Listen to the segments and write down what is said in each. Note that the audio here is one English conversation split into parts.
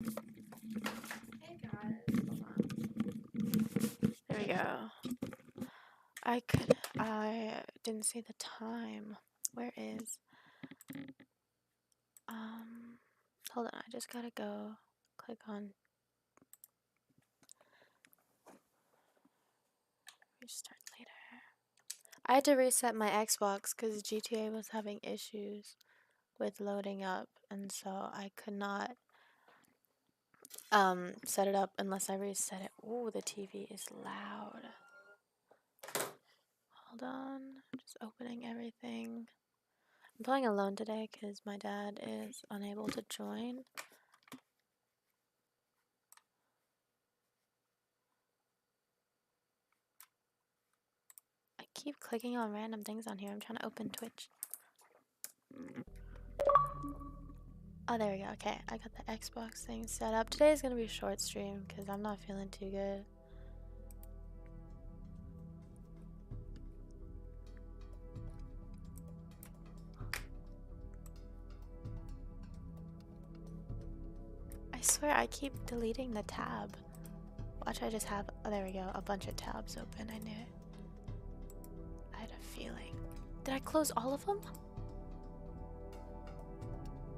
Hey guys, hold on. There we go. I didn't see the time. Where is, hold on, I just gotta go click on restart later. I had to reset my Xbox because GTA was having issues with loading up, and so I could not set it up unless I reset it. Ooh, the TV is loud. Hold on, just opening everything. I'm playing alone today because my dad is unable to join. I keep clicking on random things on here. I'm trying to open Twitch. Oh, there we go. Okay, I got the Xbox thing set up. Today's gonna be a short stream because I'm not feeling too good. I swear I keep deleting the tab. Watch, I just have, oh, there we go, a bunch of tabs open. I knew it. I had a feeling. Did I close all of them?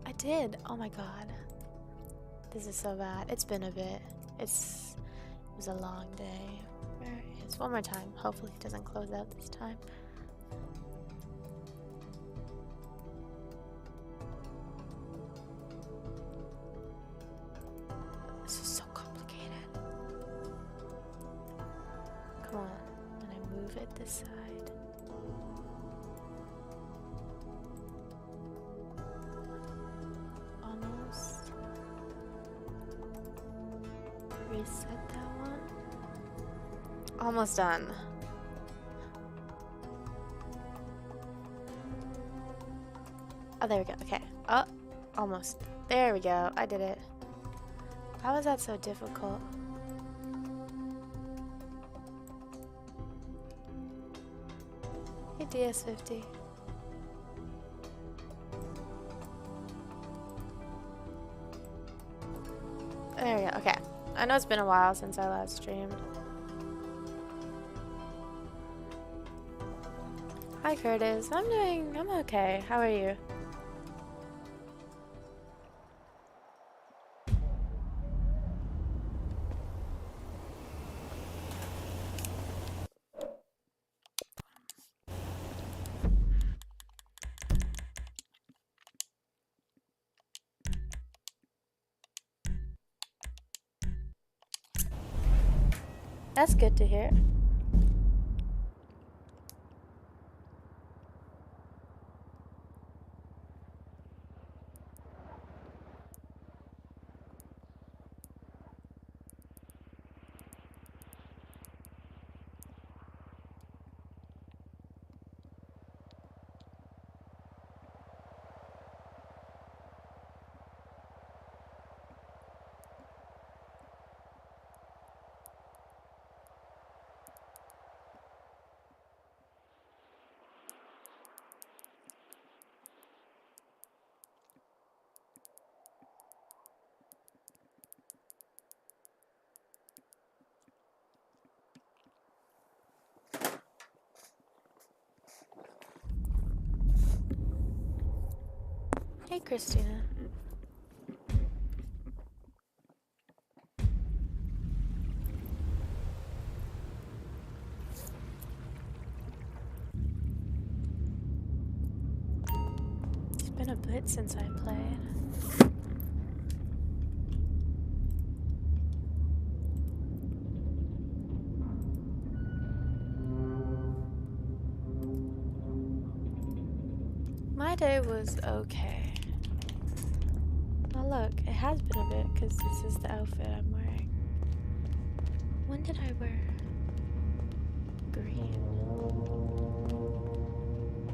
I did. Oh my god. This is so bad. It's been a bit. It was a long day. Where is, one more time. Hopefully it doesn't close out this time. This is so complicated. Come on. And I move it this side. Almost. Reset that one. Almost done. Oh, there we go. Okay. Oh, almost. There we go. I did it. How was that so difficult? Hey, DS50. There we go. Okay. I know it's been a while since I last streamed. Hi, Curtis. I'm okay. How are you? That's good to hear. Hey, Christina. It's been a bit since I played. My day was okay. Oh look, it has been a bit because this is the outfit I'm wearing. When did I wear green?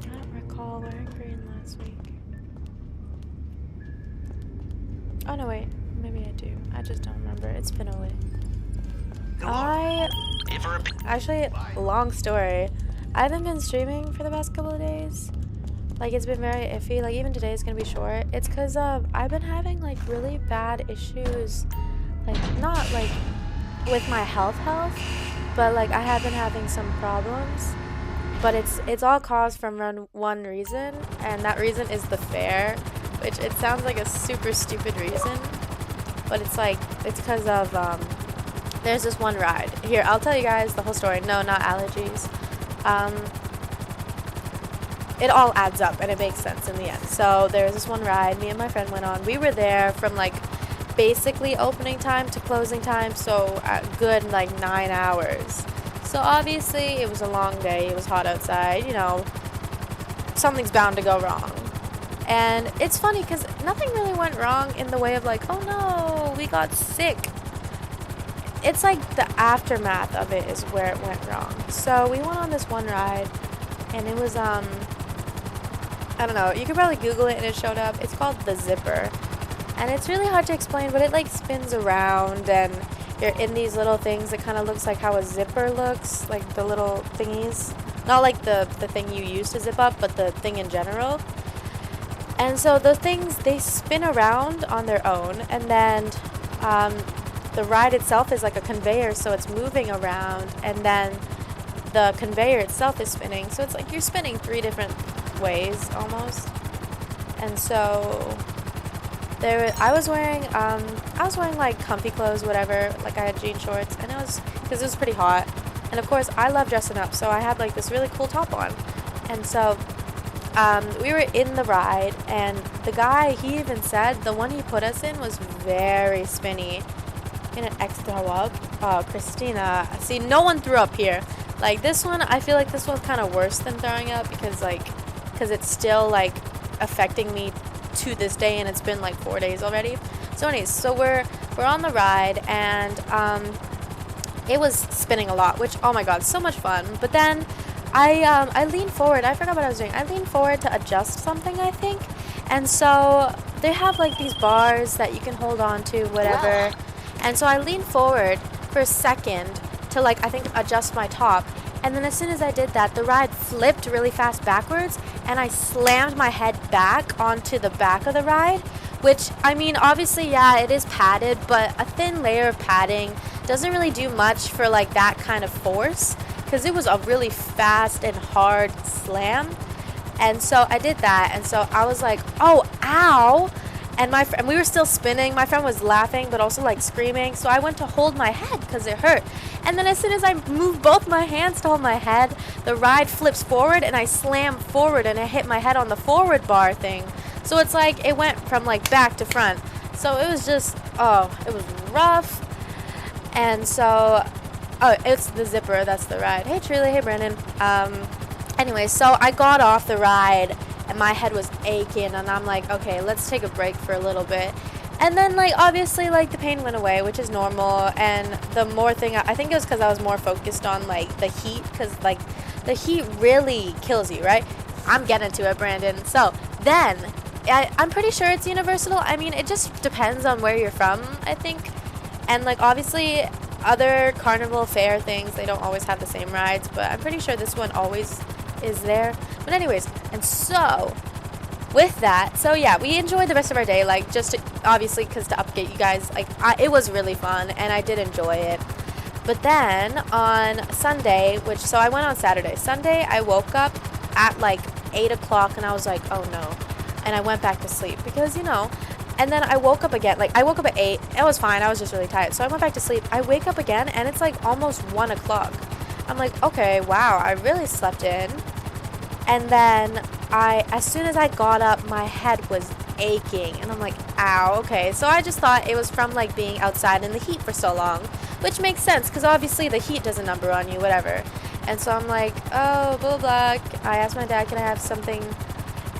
I don't recall wearing green last week. Oh no, wait, maybe I do. I just don't remember. It's been a week. Actually, long story. I haven't been streaming for the past couple of days Like, it's been very iffy. Like, even today is gonna be short. It's because I've been having like really bad issues, like not like with my health, but like I have been having some problems. But it's all caused from one reason, and that reason is the fair, which it sounds like a super stupid reason, but it's like it's because of there's this one ride. Here, I'll tell you guys the whole story. No, not allergies. It all adds up and it makes sense in the end. So there was this one ride me and my friend went on. We were there from like basically opening time to closing time, so a good like 9 hours. So obviously it was a long day. It was hot outside. You know, something's bound to go wrong. And it's funny because nothing really went wrong in the way of like, oh no, we got sick. It's like the aftermath of it is where it went wrong. So we went on this one ride, and it was I don't know, you could probably Google it and it showed up. It's called the Zipper, and it's really hard to explain, but it like spins around and you're in these little things that kind of looks like how a zipper looks, like the little thingies, not like the thing you use to zip up, but the thing in general. And so the things, they spin around on their own, and then the ride itself is like a conveyor, so it's moving around, and then the conveyor itself is spinning, so it's like you're spinning 3 different ways almost. And so I was wearing like comfy clothes, whatever, like I had jean shorts, and it was because it was pretty hot, and of course I love dressing up, so I had like this really cool top on. And so we were in the ride, and the guy, he even said the one he put us in was very spinny. In an extra up. Oh, Christina. See, no one threw up here. Like this one, I feel like this one's kind of worse than throwing up because it's still like affecting me to this day, and it's been like 4 days already. So anyways, so we're on the ride, and it was spinning a lot, which, oh my god, so much fun. But then I leaned forward. I forgot what I was doing. I leaned forward to adjust something, I think. And so they have like these bars that you can hold on to, whatever. And so I leaned forward for a second to like, I think, adjust my top. And then as soon as I did that, the ride flipped really fast backwards, and I slammed my head back onto the back of the ride, which, I mean, obviously, yeah, it is padded, but a thin layer of padding doesn't really do much for like that kind of force, because it was a really fast and hard slam. And so I did that, and so I was like, oh, ow. And we were still spinning. My friend was laughing, but also like screaming. So I went to hold my head because it hurt. And then as soon as I moved both my hands to hold my head, the ride flips forward, and I slam forward, and I hit my head on the forward bar thing. So it's like it went from like back to front. So it was just, oh, it was rough. And so, oh, it's the Zipper. That's the ride. Hey, Truly. Hey, Brandon. Anyway, so I got off the ride, and my head was aching, and I'm like, okay, let's take a break for a little bit. And then, like, obviously, like, the pain went away, which is normal. And the more thing, I think it was because I was more focused on like the heat, because like the heat really kills you, right? I'm getting to it, Brandon. So then I'm pretty sure it's universal. I mean, it just depends on where you're from, I think. And like, obviously, other carnival fair things, they don't always have the same rides, but I'm pretty sure this one always is there. But anyways, and so with that, so yeah, we enjoyed the rest of our day, like, just to, obviously, because to update you guys, like, it was really fun, and I did enjoy it. But then on Sunday, so I went on Saturday. Sunday, I woke up at like 8 o'clock, and I was like, oh no. And I went back to sleep because, you know, and then I woke up again. Like, I woke up at 8. It was fine. I was just really tired. So I went back to sleep. I wake up again, and it's like almost 1 o'clock. I'm like, okay, wow, I really slept in. And then as soon as I got up, my head was aching. And I'm like, ow, okay. So I just thought it was from, like, being outside in the heat for so long. Which makes sense, because obviously the heat does a number on you, whatever. And so I'm like, oh, blah, blah, blah. I asked my dad, can I have something?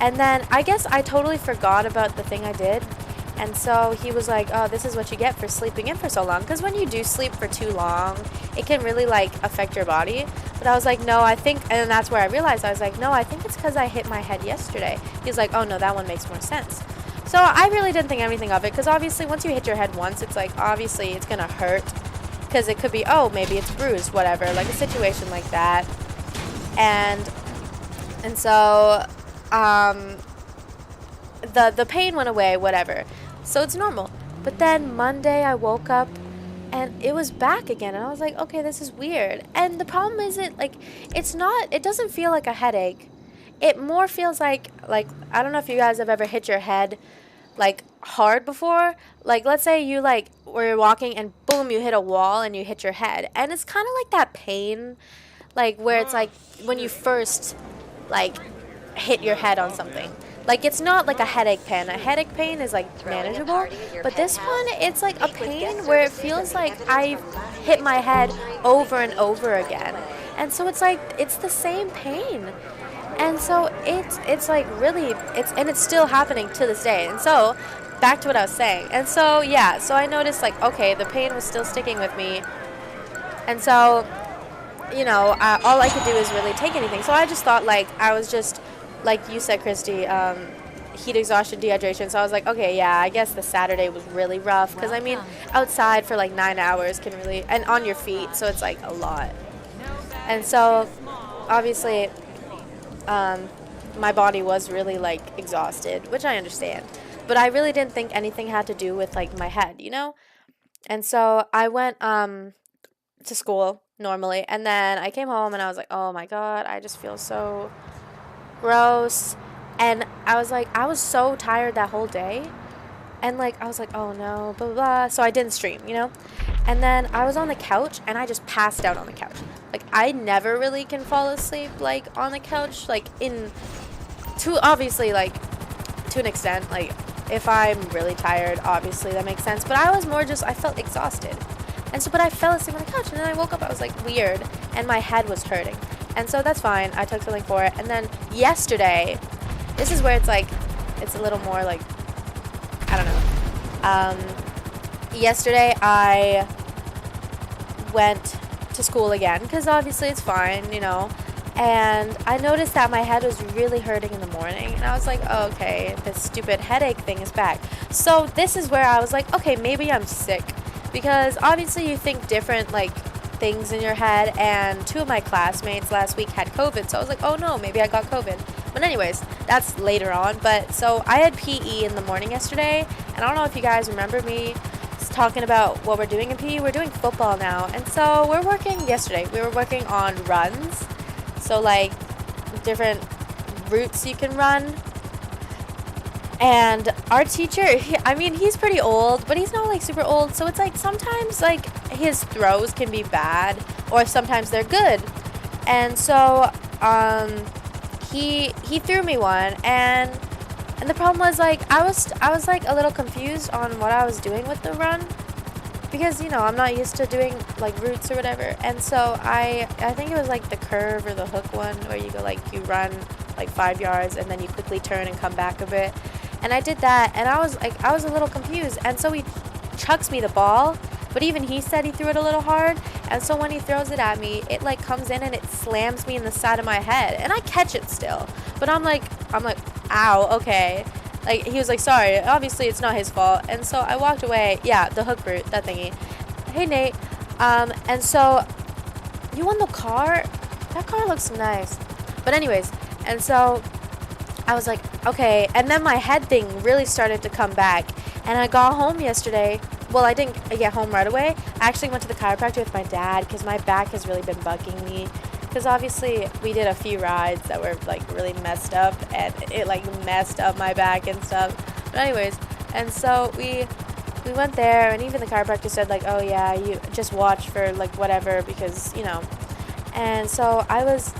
And then I guess I totally forgot about the thing I did. And so he was like, oh, this is what you get for sleeping in for so long. Because when you do sleep for too long, it can really, like, affect your body. But I was like, no, I think, and that's where I realized, I was like, no, I think it's because I hit my head yesterday. He was like, oh, no, that one makes more sense. So I really didn't think anything of it. Because obviously, once you hit your head once, it's like, obviously, it's going to hurt. Because it could be, oh, maybe it's bruised, whatever. Like, a situation like that. And so um, the pain went away, whatever. So it's normal. But then Monday I woke up and it was back again, and I was like, okay, this is weird. And the problem isn't like, it doesn't feel like a headache. It more feels like I don't know if you guys have ever hit your head like hard before. Like, let's say you like were walking and boom, you hit a wall and you hit your head, and it's kind of like that pain, like where it's like when you first like hit your head on something. Like, it's not like a headache pain. A headache pain is like manageable, but this one, it's like a pain where it feels like I've hit my head over and over again. And so it's like, it's the same pain. And so it's like really, it's still happening to this day. And so back to what I was saying. And so, yeah, so I noticed like, okay, the pain was still sticking with me. And so, you know, all I could do is really take anything. So I just thought like, I was just, like you said, Christy, heat exhaustion, dehydration. So I was like, okay, yeah, I guess the Saturday was really rough. Because, I mean, outside for like 9 hours can really, and on your feet, so it's like a lot. And so, obviously, my body was really like exhausted, which I understand. But I really didn't think anything had to do with like my head, you know? And so I went to school normally. And then I came home and I was like, oh my God, I just feel so gross. And I was so tired that whole day, and like I was like, oh no, blah blah blah. So I didn't stream, you know. And then I was on the couch and I just passed out on the couch. Like, I never really can fall asleep like on the couch, like obviously like to an extent, like if I'm really tired, obviously that makes sense, but I was more just, I felt exhausted. And so, but I fell asleep on the couch, and then I woke up, I was like weird, and my head was hurting. And so that's fine. I took something for it. And then yesterday, this is where it's like, it's a little more like, I don't know. Yesterday I went to school again, because obviously it's fine, you know. And I noticed that my head was really hurting in the morning. And I was like, oh, okay, this stupid headache thing is back. So this is where I was like, okay, maybe I'm sick. Because obviously you think different, like, things in your head, and 2 of my classmates last week had COVID, so I was like, oh no, maybe I got COVID. But anyways, that's later on. But so I had PE in the morning yesterday, and I don't know if you guys remember me talking about what we're doing in PE. We're doing football now, and so we were working on runs, so like different routes you can run. And our teacher, he's pretty old, but he's not like super old. So it's like sometimes like his throws can be bad, or sometimes they're good. And so he threw me one, and the problem was like I was like a little confused on what I was doing with the run, because, you know, I'm not used to doing like routes or whatever. And so I think it was like the curve or the hook one, where you go like, you run like 5 yards and then you quickly turn and come back a bit. And I did that, and I was a little confused. And so he chucks me the ball, but even he said he threw it a little hard. And so when he throws it at me, it like comes in and it slams me in the side of my head, and I catch it still. But I'm like, ow, okay. Like, he was like, sorry, obviously it's not his fault. And so I walked away. Yeah, the hook route, that thingy. Hey, Nate. And so you won the car? That car looks nice. But anyways, and so I was like, okay. And then my head thing really started to come back. And I got home yesterday. Well, I didn't get home right away. I actually went to the chiropractor with my dad, because my back has really been bugging me. Because obviously we did a few rides that were like really messed up, and it like messed up my back and stuff. But anyways, and so we went there, and even the chiropractor said like, oh yeah, you just watch for like whatever, because, you know. And so I was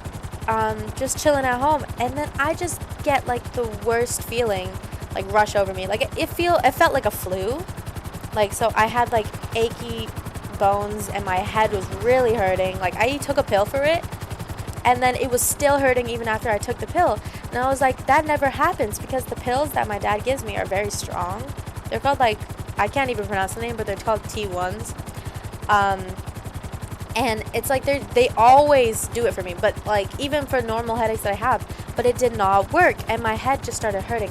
just chilling at home, and then I just get like the worst feeling like rush over me. Like it felt like a flu. Like, so I had like achy bones, and my head was really hurting. Like, I took a pill for it, and then it was still hurting even after I took the pill. And I was like, that never happens, because the pills that my dad gives me are very strong. They're called like, I can't even pronounce the name, but they're called T1s. And it's like they always do it for me, but like even for normal headaches that I have, but it did not work, and my head just started hurting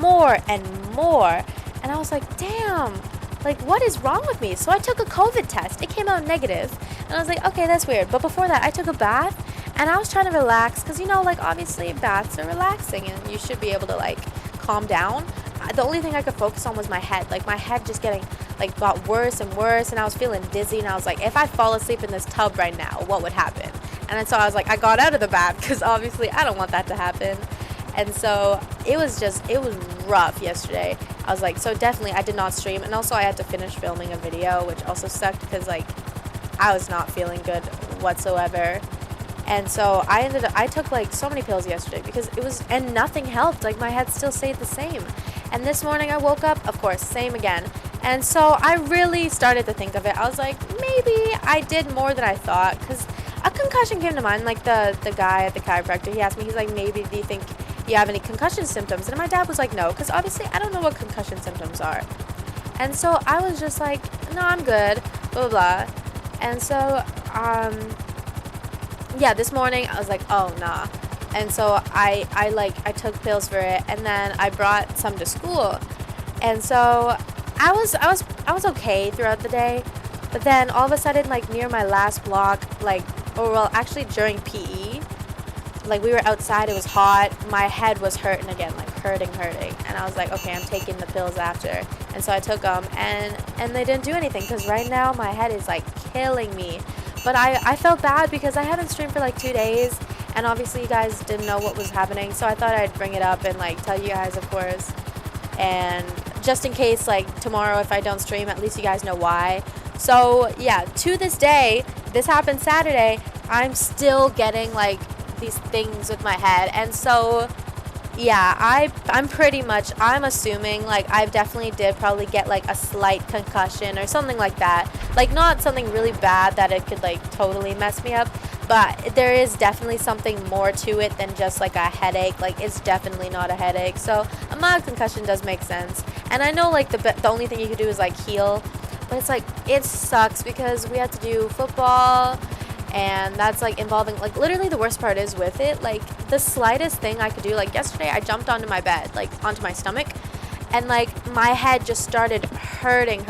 more and more. And I was like, damn, like, what is wrong with me? So I took a COVID test. It came out negative, and I was like, okay, that's weird. But before that, I took a bath, And I was trying to relax because, you know, like, obviously baths are relaxing and you should be able to, like, calm down. The only thing I could focus on was my head. Like, my head just getting, like, got worse and worse, and I was feeling dizzy, and I was like, if I fall asleep in this tub right now, what would happen? And then so I was like, I got out of the bath because obviously I don't want that to happen. And so it was rough yesterday. I was like, so definitely I did not stream, and also I had to finish filming a video, which also sucked because, like, I was not feeling good whatsoever. And so I took like so many pills yesterday because and nothing helped. Like, my head still stayed the same. And this morning I woke up, of course, same again. And so I really started to think of it. I was like, maybe I did more than I thought, because a concussion came to mind. Like, the guy at the chiropractor, he asked me, he's like, maybe do you think you have any concussion symptoms? And my dad was like, no, because obviously I don't know what concussion symptoms are. And so I was just like, no, I'm good, blah, blah, blah. And so, yeah, this morning I was like, oh, nah. And so I took pills for it, and then I brought some to school. And so I was okay throughout the day, but then all of a sudden, like, near my last block, like, or well, actually during PE, like, we were outside, it was hot, my head was hurting again, like, hurting, and I was like, okay, I'm taking the pills after. And so I took them, and they didn't do anything, because right now my head is, like, killing me. But I felt bad because I haven't streamed for like 2 days, and obviously you guys didn't know what was happening, so I thought I'd bring it up and, like, tell you guys, of course. And just in case, like, tomorrow if I don't stream, at least you guys know why. So yeah, to this day, this happened Saturday, I'm still getting, like, these things with my head. And so yeah, I'm assuming, like, I definitely did probably get, like, a slight concussion or something like that. Like, not something really bad that it could, like, totally mess me up, but there is definitely something more to it than just, like, a headache. Like, it's definitely not a headache. So a mild concussion does make sense. And I know, like, the only thing you could do is, like, heal, but it's like, it sucks because we had to do football, and that's, like, involving, like, literally the worst part is with it, like, the slightest thing I could do, like, yesterday I jumped onto my bed, like, onto my stomach, and, like, my head just started hurting,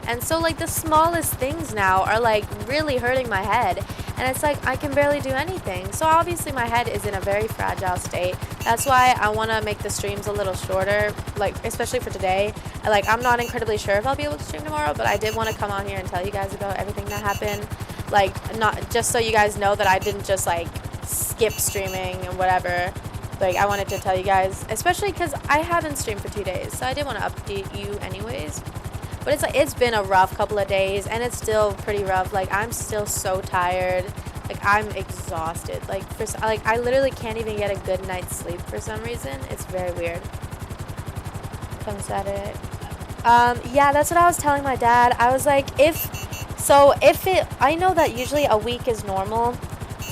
and so, like, the smallest things now are, like, really hurting my head, and it's like I can barely do anything. So obviously my head is in a very fragile state. That's why I want to make the streams a little shorter, like, especially for today. Like, I'm not incredibly sure if I'll be able to stream tomorrow, but I did want to come on here and tell you guys about everything that happened. Like, not just so you guys know that I didn't just, like, skip streaming and whatever. Like, I wanted to tell you guys, especially because I haven't streamed for 2 days, so I did want to update you anyways. But it's like, it's been a rough couple of days, and it's still pretty rough. Like, I'm still so tired. Like, I'm exhausted. Like, I literally can't even get a good night's sleep for some reason. It's very weird. Come Saturday. Yeah, that's what I was telling my dad. I was like, I know that usually a week is normal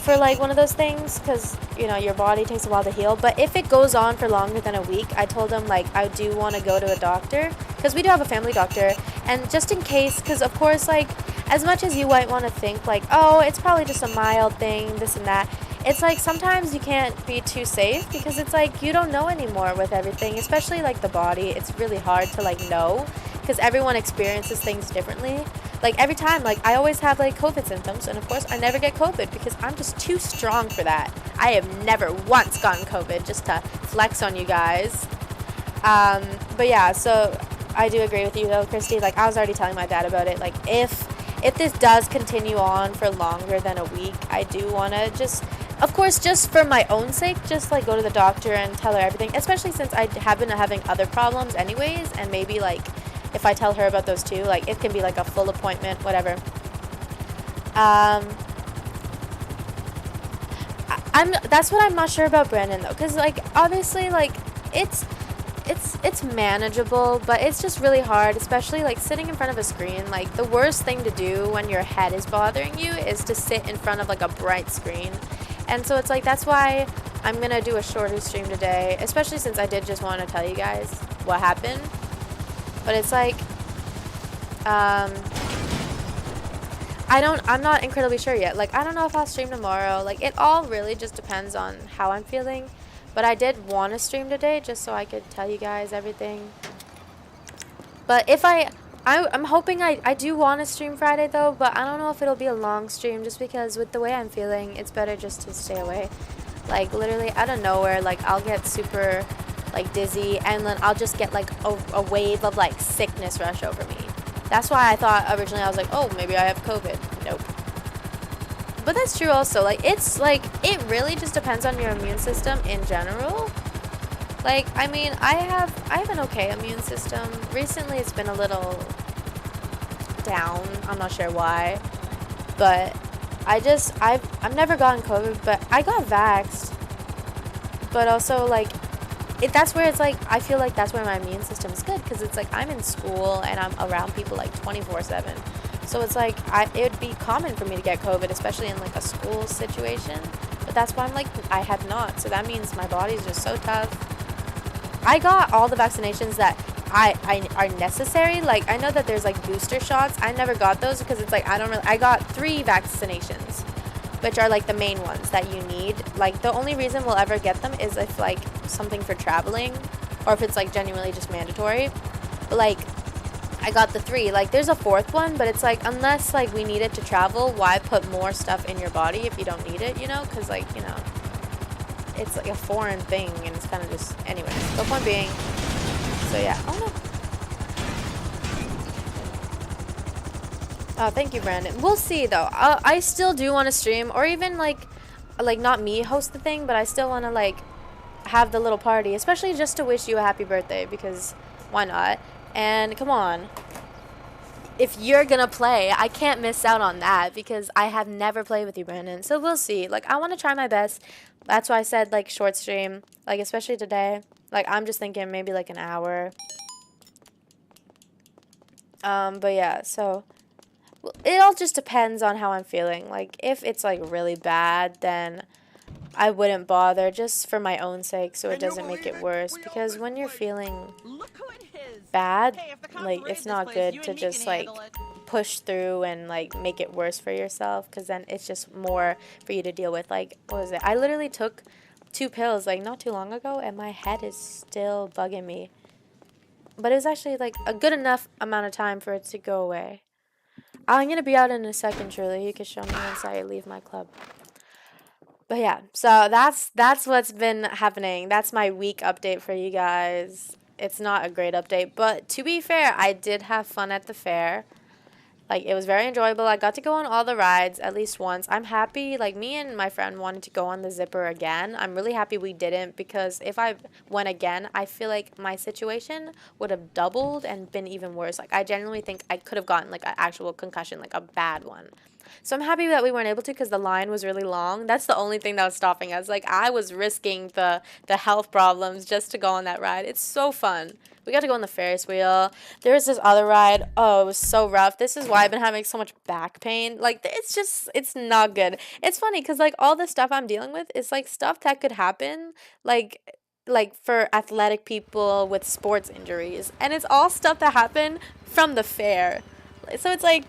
for, like, one of those things, because, you know, your body takes a while to heal, but if it goes on for longer than a week, I told him, like, I do want to go to a doctor, because we do have a family doctor, and just in case, because, of course, like, as much as you might want to think, like, oh, it's probably just a mild thing, this and that, it's like, sometimes you can't be too safe, because it's like, you don't know anymore with everything, especially, like, the body. It's really hard to, like, know, because everyone experiences things differently. Like, every time, like, I always have, like, COVID symptoms, and of course I never get COVID because I'm just too strong for that. I have never once gotten COVID, just to flex on you guys. But yeah, so I do agree with you though, Christy. Like, I was already telling my dad about it. Like, if this does continue on for longer than a week, I do want to just, of course, just for my own sake, just, like, go to the doctor and tell her everything, especially since I have been having other problems anyways, and maybe, like, if I tell her about those too, like, it can be, like, a full appointment, whatever. That's what I'm not sure about Brandon, though, because, like, obviously, like, it's manageable, but it's just really hard, especially, like, sitting in front of a screen. Like, the worst thing to do when your head is bothering you is to sit in front of, like, a bright screen. And so it's like, that's why I'm gonna do a shorter stream today, especially since I did just want to tell you guys what happened. But it's like, I'm not incredibly sure yet. Like, I don't know if I'll stream tomorrow. Like, it all really just depends on how I'm feeling. But I did want to stream today just so I could tell you guys everything. But if I I'm hoping I do want to stream Friday though, but I don't know if it'll be a long stream just because with the way I'm feeling, it's better just to stay away. Like literally out of nowhere, like I'll get super like dizzy and then I'll just get like a wave of like sickness rush over me. That's why I thought originally I was like, oh, maybe I have COVID. Nope. But that's true also. Like it's like it really just depends on your immune system in general. Like, I mean, I have an okay immune system. Recently, it's been a little down. I'm not sure why, but I've never gotten COVID, but I got vaxxed. But also, like, that's where it's like I feel like that's where my immune system is good because it's like I'm in school and I'm around people like 24/7. So it's like it would be common for me to get COVID, especially in like a school situation. But that's why I'm like I have not. So that means my body's just so tough. I got all the vaccinations that are necessary. Like, I know that there's, like, booster shots. I never got those because it's, like, I got 3 vaccinations, which are, like, the main ones that you need. Like, the only reason we'll ever get them is if, like, something for traveling or if it's, like, genuinely just mandatory. But, like, I got the 3. Like, there's a 4th one, but it's, like, unless, like, we need it to travel, why put more stuff in your body if you don't need it, you know? Because, like, you know, it's like a foreign thing and it's kind of just anyways the point being so yeah. Oh no. Oh, thank you, Brandon. We'll see though. I still do want to stream or even like not me host the thing, but I still want to like have the little party, especially just to wish you a happy birthday because why not? And come on, if you're gonna play, I can't miss out on that because I have never played with you, Brandon. So we'll see. Like, I want to try my best. That's why I said, like, short stream. Like, especially today. Like, I'm just thinking maybe, like, an hour. But yeah, so it all just depends on how I'm feeling. Like, if it's, like, really bad, then I wouldn't bother just for my own sake so it doesn't make it worse. Because when you're feeling bad, like, it's not good to just, like, push through and like make it worse for yourself because then it's just more for you to deal with. Like, what was it? I literally took 2 pills like not too long ago and my head is still bugging me, but it was actually like a good enough amount of time for it to go away. I'm gonna be out in a second, Truly. You can show me once I leave my club. But yeah, so that's what's been happening. That's my week update for you guys. It's not a great update, but to be fair, I did have fun at the fair. Like, it was very enjoyable. I got to go on all the rides at least once. I'm happy. Like, me and my friend wanted to go on the zipper again. I'm really happy we didn't because if I went again, I feel like my situation would have doubled and been even worse. Like, I genuinely think I could have gotten, like, an actual concussion, like a bad one. So I'm happy that we weren't able to because the line was really long. That's the only thing that was stopping us. Like, I was risking the health problems just to go on that ride. It's so fun. We got to go on the Ferris wheel. There was this other ride. Oh, it was so rough. This is why I've been having so much back pain. Like, it's not good. It's funny because, like, all the stuff I'm dealing with is, like, stuff that could happen, like for athletic people with sports injuries. And it's all stuff that happened from the fair. So it's like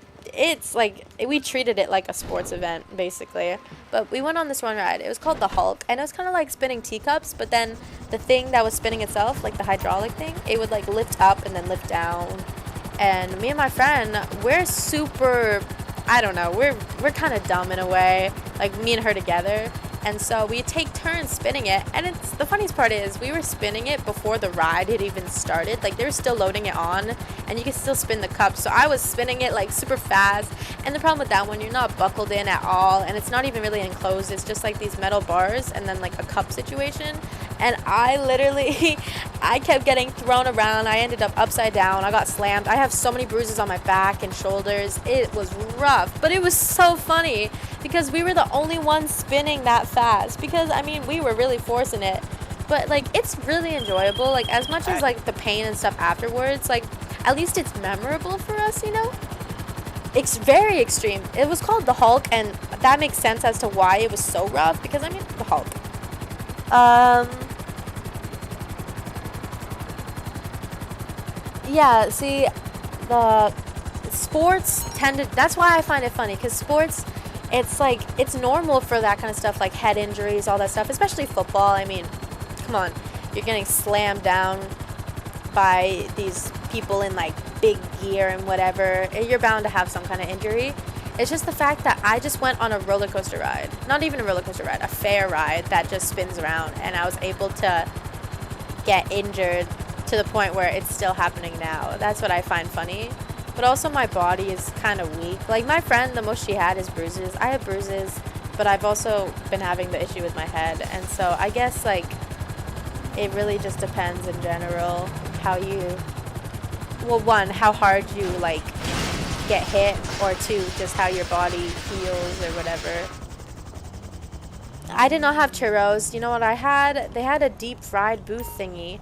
we treated it like a sports event basically. But we went on this one ride. It was called the Hulk, and it was kind of like spinning teacups, but then the thing that was spinning itself, like the hydraulic thing, it would like lift up and then lift down. And me and my friend, we're super, I don't know, we're kind of dumb in a way, like me and her together. And so we take turns spinning it, and it's the funniest part is we were spinning it before the ride had even started. Like, they were still loading it on, and you can still spin the cup. So I was spinning it like super fast, and the problem with that one, you're not buckled in at all, and it's not even really enclosed. It's just like these metal bars and then like a cup situation. And I kept getting thrown around. I ended up upside down. I got slammed. I have so many bruises on my back and shoulders. It was rough, but it was so funny because we were the only ones spinning that fast because, I mean, we were really forcing it. But, like, it's really enjoyable. Like, as much as, like, the pain and stuff afterwards, like, at least it's memorable for us, you know? It's very extreme. It was called the Hulk, and that makes sense as to why it was so rough because, I mean, the Hulk. Yeah, see, the sports tended, that's why I find it funny, because sports, it's like, it's normal for that kind of stuff, like head injuries, all that stuff, especially football. I mean, come on, you're getting slammed down by these people in like big gear and whatever, you're bound to have some kind of injury. It's just the fact that I just went on a roller coaster ride. Not even a roller coaster ride, a fair ride that just spins around, and I was able to get injured to the point where it's still happening now. That's what I find funny. But also my body is kind of weak. Like my friend, the most she had is bruises. I have bruises, but I've also been having the issue with my head. And so I guess like it really just depends in general how you, well, one, how hard you like get hit, or two, just how your body feels or whatever. I did not have churros. You know what I had? They had a deep fried booth thingy.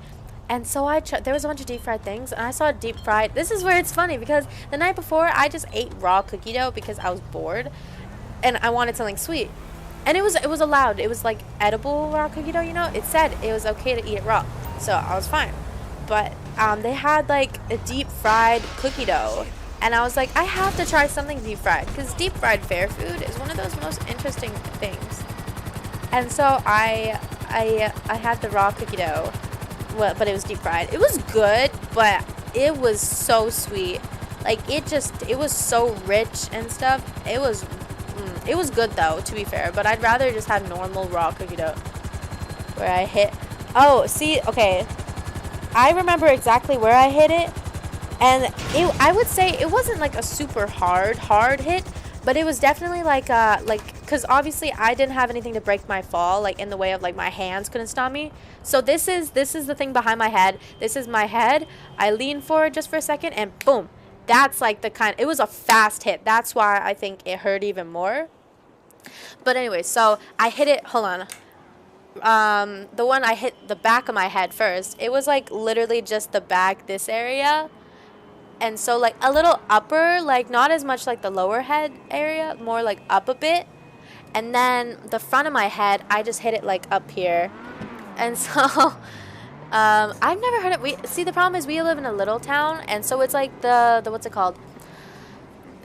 And so there was a bunch of deep fried things, and I saw a deep fried. This is where it's funny, because the night before I just ate raw cookie dough because I was bored and I wanted something sweet. And it was allowed. It was like edible raw cookie dough, you know? It said it was okay to eat it raw. So I was fine. But they had like a deep fried cookie dough. And I was like, I have to try something deep fried, because deep fried fair food is one of those most interesting things. And so I had the raw cookie dough, but it was deep fried. It was good, but it was so sweet. Like it was so rich and stuff. It was good though, to be fair. But I'd rather just have normal raw cookie dough, where I hit. Oh, see, okay. I remember exactly where I hit it. And I would say it wasn't like a super hard hit, but it was definitely like because obviously I didn't have anything to break my fall, like in the way of like my hands couldn't stop me. So this is the thing behind my head. This is my head. I lean forward just for a second, and boom. That's like it was a fast hit. That's why I think it hurt even more. But anyway, so I hit it. Hold on. The one I hit the back of my head first. It was like literally just the back, this area. And so like a little upper, like not as much like the lower head area, more like up a bit. And then the front of my head, I just hit it like up here. And so I've never heard it. See, the problem is we live in a little town, and so it's like the what's it called?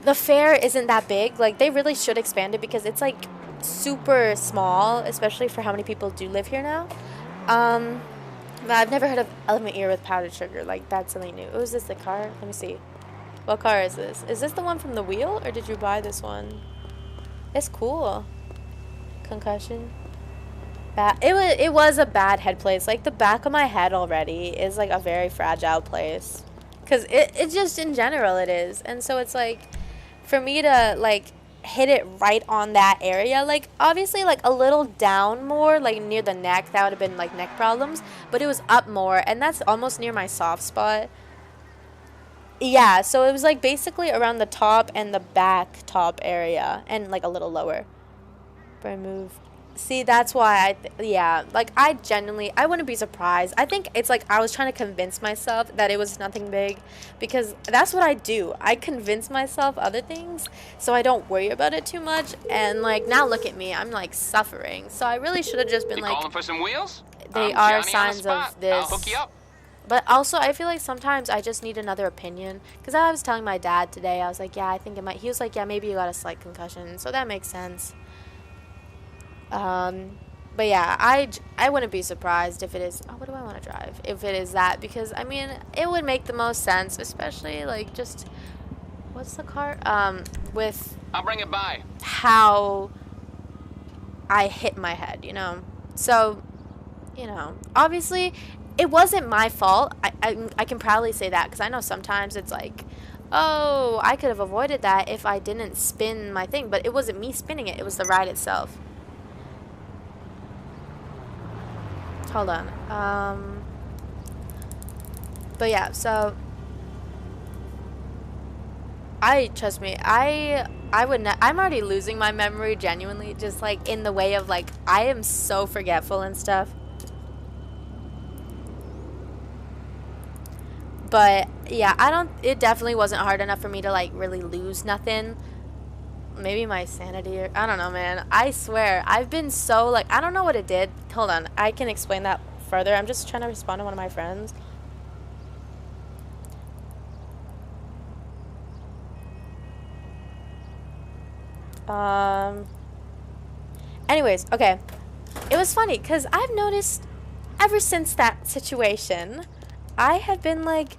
The fair isn't that big. Like they really should expand it, because it's like super small, especially for how many people do live here now. But I've never heard of elephant ear with powdered sugar. Like, that's something new. Oh, is this the car? Let me see. What car is this? Is this the one from the wheel, or did you buy this one? It's cool. Concussion. It was a bad head place. Like, the back of my head already is, like, a very fragile place. Because it just, in general, it is. And so it's, like, for me to, like, hit it right on that area, like obviously like a little down more, like near the neck, that would have been like neck problems, but it was up more, and that's almost near my soft spot. Yeah, so it was like basically around the top and the back top area, and like a little lower. Burn move. See, that's why yeah, like I wouldn't be surprised. I think it's like I was trying to convince myself that it was nothing big, because that's what I do. I convince myself other things so I don't worry about it too much, and like now look at me, I'm like suffering. So I really should have just been like, calling for some wheels? They are signs of this. I'll hook you up. But also I feel like sometimes I just need another opinion, because I was telling my dad today, I was like, yeah, I think it might. He was like, yeah, maybe you got a slight concussion, so that makes sense. But yeah, I wouldn't be surprised if it is. Oh, what do I want to drive? If it is that, because I mean, it would make the most sense, especially like just what's the car? With I'll bring it by. How I hit my head, you know. So, you know, obviously, it wasn't my fault. I can proudly say that, because I know sometimes it's like, oh, I could have avoided that if I didn't spin my thing, but it wasn't me spinning it. It was the ride itself. Hold on. But yeah, so trust me, I would not. I'm already losing my memory, genuinely, just like in the way of like I am so forgetful and stuff. But yeah, it definitely wasn't hard enough for me to like really lose nothing. Maybe my sanity, or I don't know, man. I swear, I've been so like, I don't know what it did. Hold on, I can explain that further. I'm just trying to respond to one of my friends. Anyways, okay. It was funny because I've noticed ever since that situation, I have been like,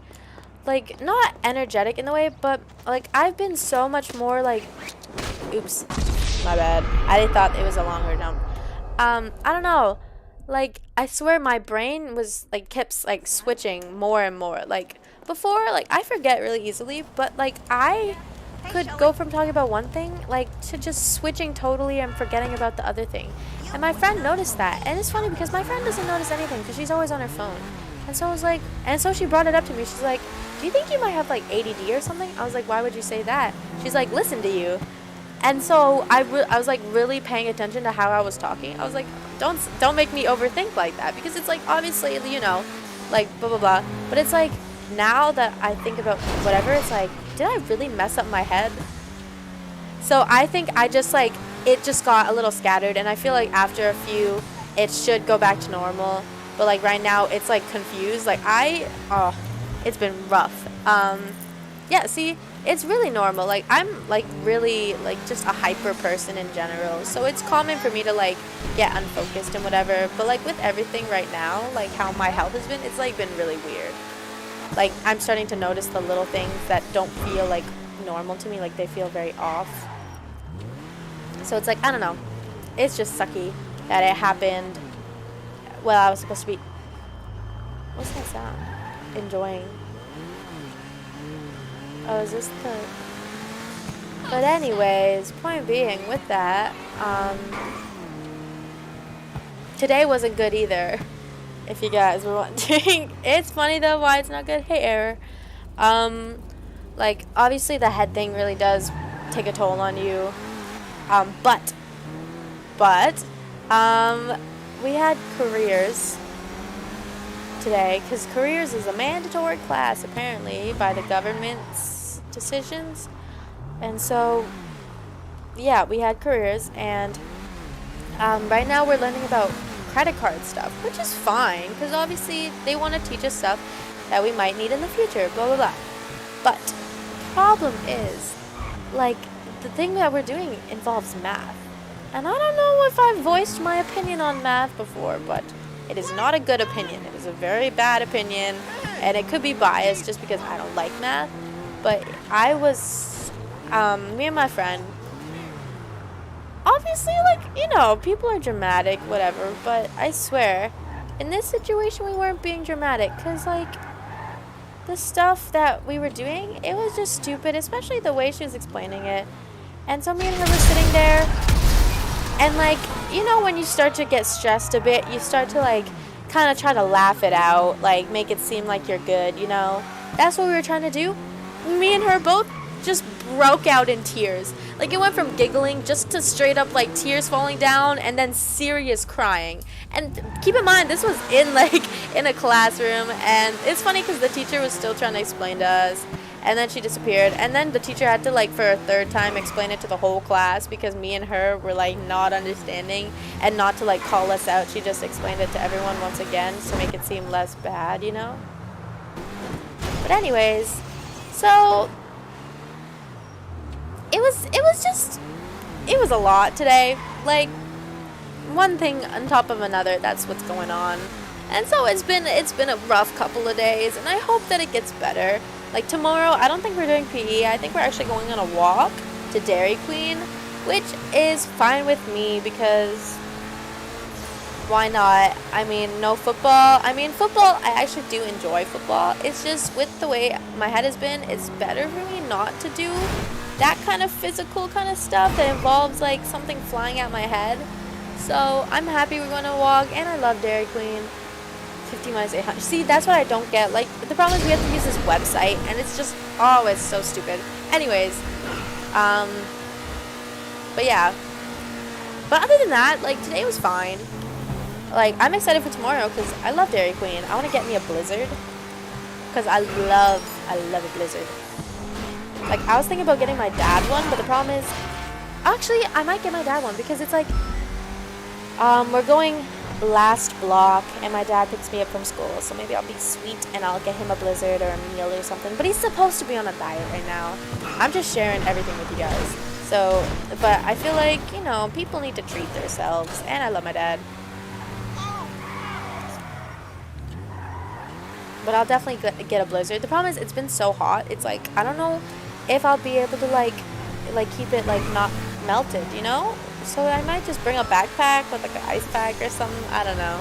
like, not energetic in the way, but, like, I've been so much more, like, oops, my bad. I thought it was a longer jump. I don't know. Like, I swear my brain was, like, kept, like, switching more and more. Like, before, like, I forget really easily, but, like, I could go from talking about one thing, like, to just switching totally and forgetting about the other thing. And my friend noticed that. And it's funny because my friend doesn't notice anything because she's always on her phone. And so I was like, and so she brought it up to me. She's like, do you think you might have, like, ADD or something? I was like, why would you say that? She's like, listen to you. And so I was, like, really paying attention to how I was talking. I was like, don't make me overthink like that. Because it's, like, obviously, you know, like, blah, blah, blah. But it's, like, now that I think about whatever, it's, like, did I really mess up my head? So I think I just, like, it just got a little scattered. And I feel like after a few, it should go back to normal. But, like, right now, it's, like, confused. Like, it's been rough. Yeah, see, it's really normal. Like, I'm, like, really, like, just a hyper person in general. So it's common for me to, like, get unfocused and whatever. But, like, with everything right now, like, how my health has been, it's, like, been really weird. Like, I'm starting to notice the little things that don't feel, like, normal to me. Like, they feel very off. So it's, like, I don't know. It's just sucky that it happened. Well, I was supposed to be... What's that sound? Enjoying. Oh, is this the... But anyways, point being, with that, today wasn't good either, if you guys were wondering. It's funny, though, why it's not good. Hey, error. Like, obviously the head thing really does take a toll on you. But, we had careers today, because careers is a mandatory class, apparently, by the government's decisions. And so, yeah, we had careers, and right now we're learning about credit card stuff, which is fine, because obviously they want to teach us stuff that we might need in the future, blah, blah, blah. But the problem is, like, the thing that we're doing involves math. And I don't know if I've voiced my opinion on math before, but it is not a good opinion. It is a very bad opinion, and it could be biased just because I don't like math. But I was, me and my friend, obviously, like, you know, people are dramatic, whatever, but I swear, in this situation, we weren't being dramatic, because, like, the stuff that we were doing, it was just stupid, especially the way she was explaining it. And so me and her were sitting there, and, like, you know, when you start to get stressed a bit, you start to, like, kind of try to laugh it out, like, make it seem like you're good, you know? That's what we were trying to do. Me and her both just broke out in tears. Like, it went from giggling just to straight up, like, tears falling down and then serious crying. And keep in mind, this was in, like, in a classroom, and it's funny because the teacher was still trying to explain to us. And then she disappeared. And then the teacher had to, like, for a third time explain it to the whole class because me and her were, like, not understanding. And not to, like, call us out. She just explained it to everyone once again to make it seem less bad, you know? But anyways, so it was a lot today. Like, one thing on top of another, that's what's going on. And so it's been a rough couple of days, and I hope that it gets better. Like, tomorrow, I don't think we're doing PE. I think we're actually going on a walk to Dairy Queen, which is fine with me because why not? I mean, no football. I mean, football, I actually do enjoy football. It's just with the way my head has been, it's better for me not to do that kind of physical kind of stuff that involves, like, something flying at my head. So I'm happy we're going to walk, and I love Dairy Queen. 50 minus 800. See, that's what I don't get. Like, the problem is we have to use this website, and it's just, oh, it's so stupid. Anyways, but yeah. But other than that, like, today was fine. Like, I'm excited for tomorrow because I love Dairy Queen. I want to get me a Blizzard because I love a Blizzard. Like, I was thinking about getting my dad one, but the problem is, actually, I might get my dad one because it's like, we're going last block, and my dad picks me up from school, so maybe I'll be sweet and I'll get him a Blizzard or a meal or something. But he's supposed to be on a diet right now. I'm just sharing everything with you guys. So, but I feel like, you know, people need to treat themselves, and I love my dad. But I'll definitely get a blizzard. The problem is it's been so hot. It's like, I don't know if I'll be able to like keep it like not melted, you know? So I might just bring a backpack with like an ice pack or something. I don't know.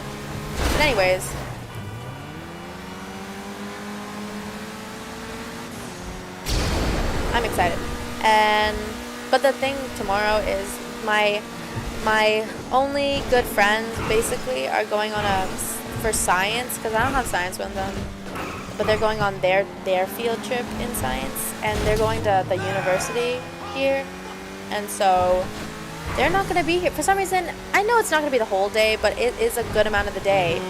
But anyways. I'm excited. But the thing tomorrow is my only good friends basically are going on for science, because I don't have science with them, but they're going on their field trip in science, and they're going to the university here, and so they're not going to be here for some reason. I know it's not going to be the whole day, but it is a good amount of the day,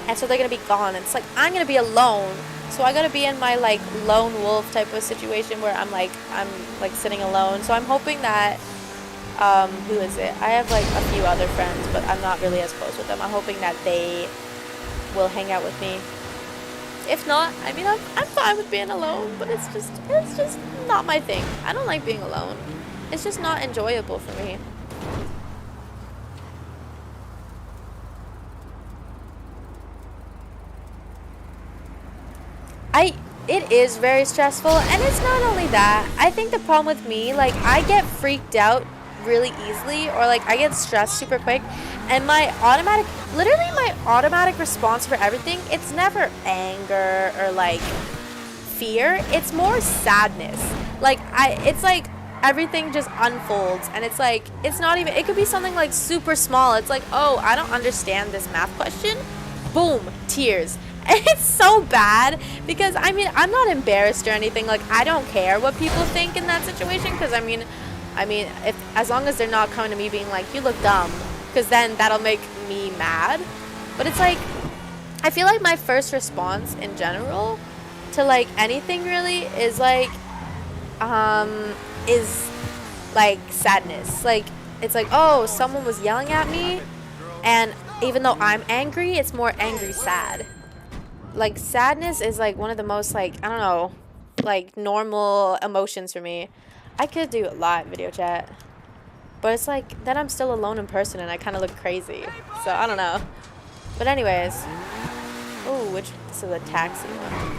and so they're going to be gone. It's like I'm going to be alone, so I got to be in my like lone wolf type of situation where I'm like sitting alone. So I'm hoping that who is it? I have like a few other friends, but I'm not really as close with them. I'm hoping that they will hang out with me. If not, I mean, I'm fine with being alone, but it's just not my thing. I don't like being alone. It's just not enjoyable for me. It is very stressful, and it's not only that. I think the problem with me, like, I get freaked out really easily, or like I get stressed super quick, and my automatic response for everything, it's never anger or like fear. It's more sadness. Like it's like everything just unfolds, and it's like it's not even. It could be something like super small. It's like, oh, I don't understand this math question. Boom, tears. And it's so bad because I mean I'm not embarrassed or anything. Like I don't care what people think in that situation, because I mean if as long as they're not coming to me being like you look dumb, because then that'll make me mad. But it's like I feel like my first response in general to like anything really is like sadness. Like it's like, oh, someone was yelling at me, and even though I'm angry, it's more angry sad. Like sadness is like one of the most like, I don't know, like normal emotions for me. I could do a lot in video chat, but it's like then I'm still alone in person and I kind of look crazy, so I don't know. But anyways, ooh, this is a taxi one.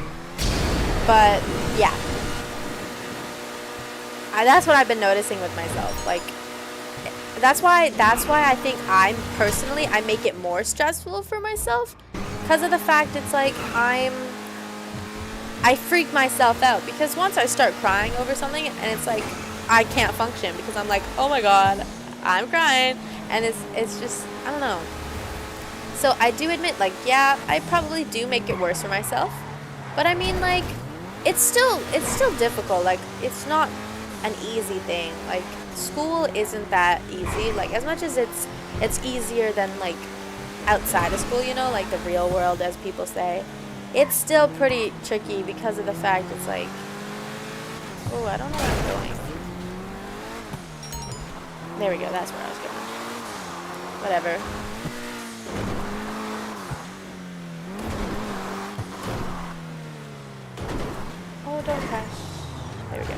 But yeah, that's what I've been noticing with myself. Like that's why I think I make it more stressful for myself, because of the fact it's like I freak myself out, because once I start crying over something, and it's like I can't function because I'm like, oh my god, I'm crying, and it's just, I don't know. So I do admit, like, yeah, I probably do make it worse for myself, but I mean, like, it's still difficult. Like it's not an easy thing. Like school isn't that easy. Like as much as it's easier than like outside of school, you know, like the real world, as people say, it's still pretty tricky because of the fact it's like, oh, I don't know where I'm going. There we go, that's where I was going. Whatever. Oh, don't crash. There we go.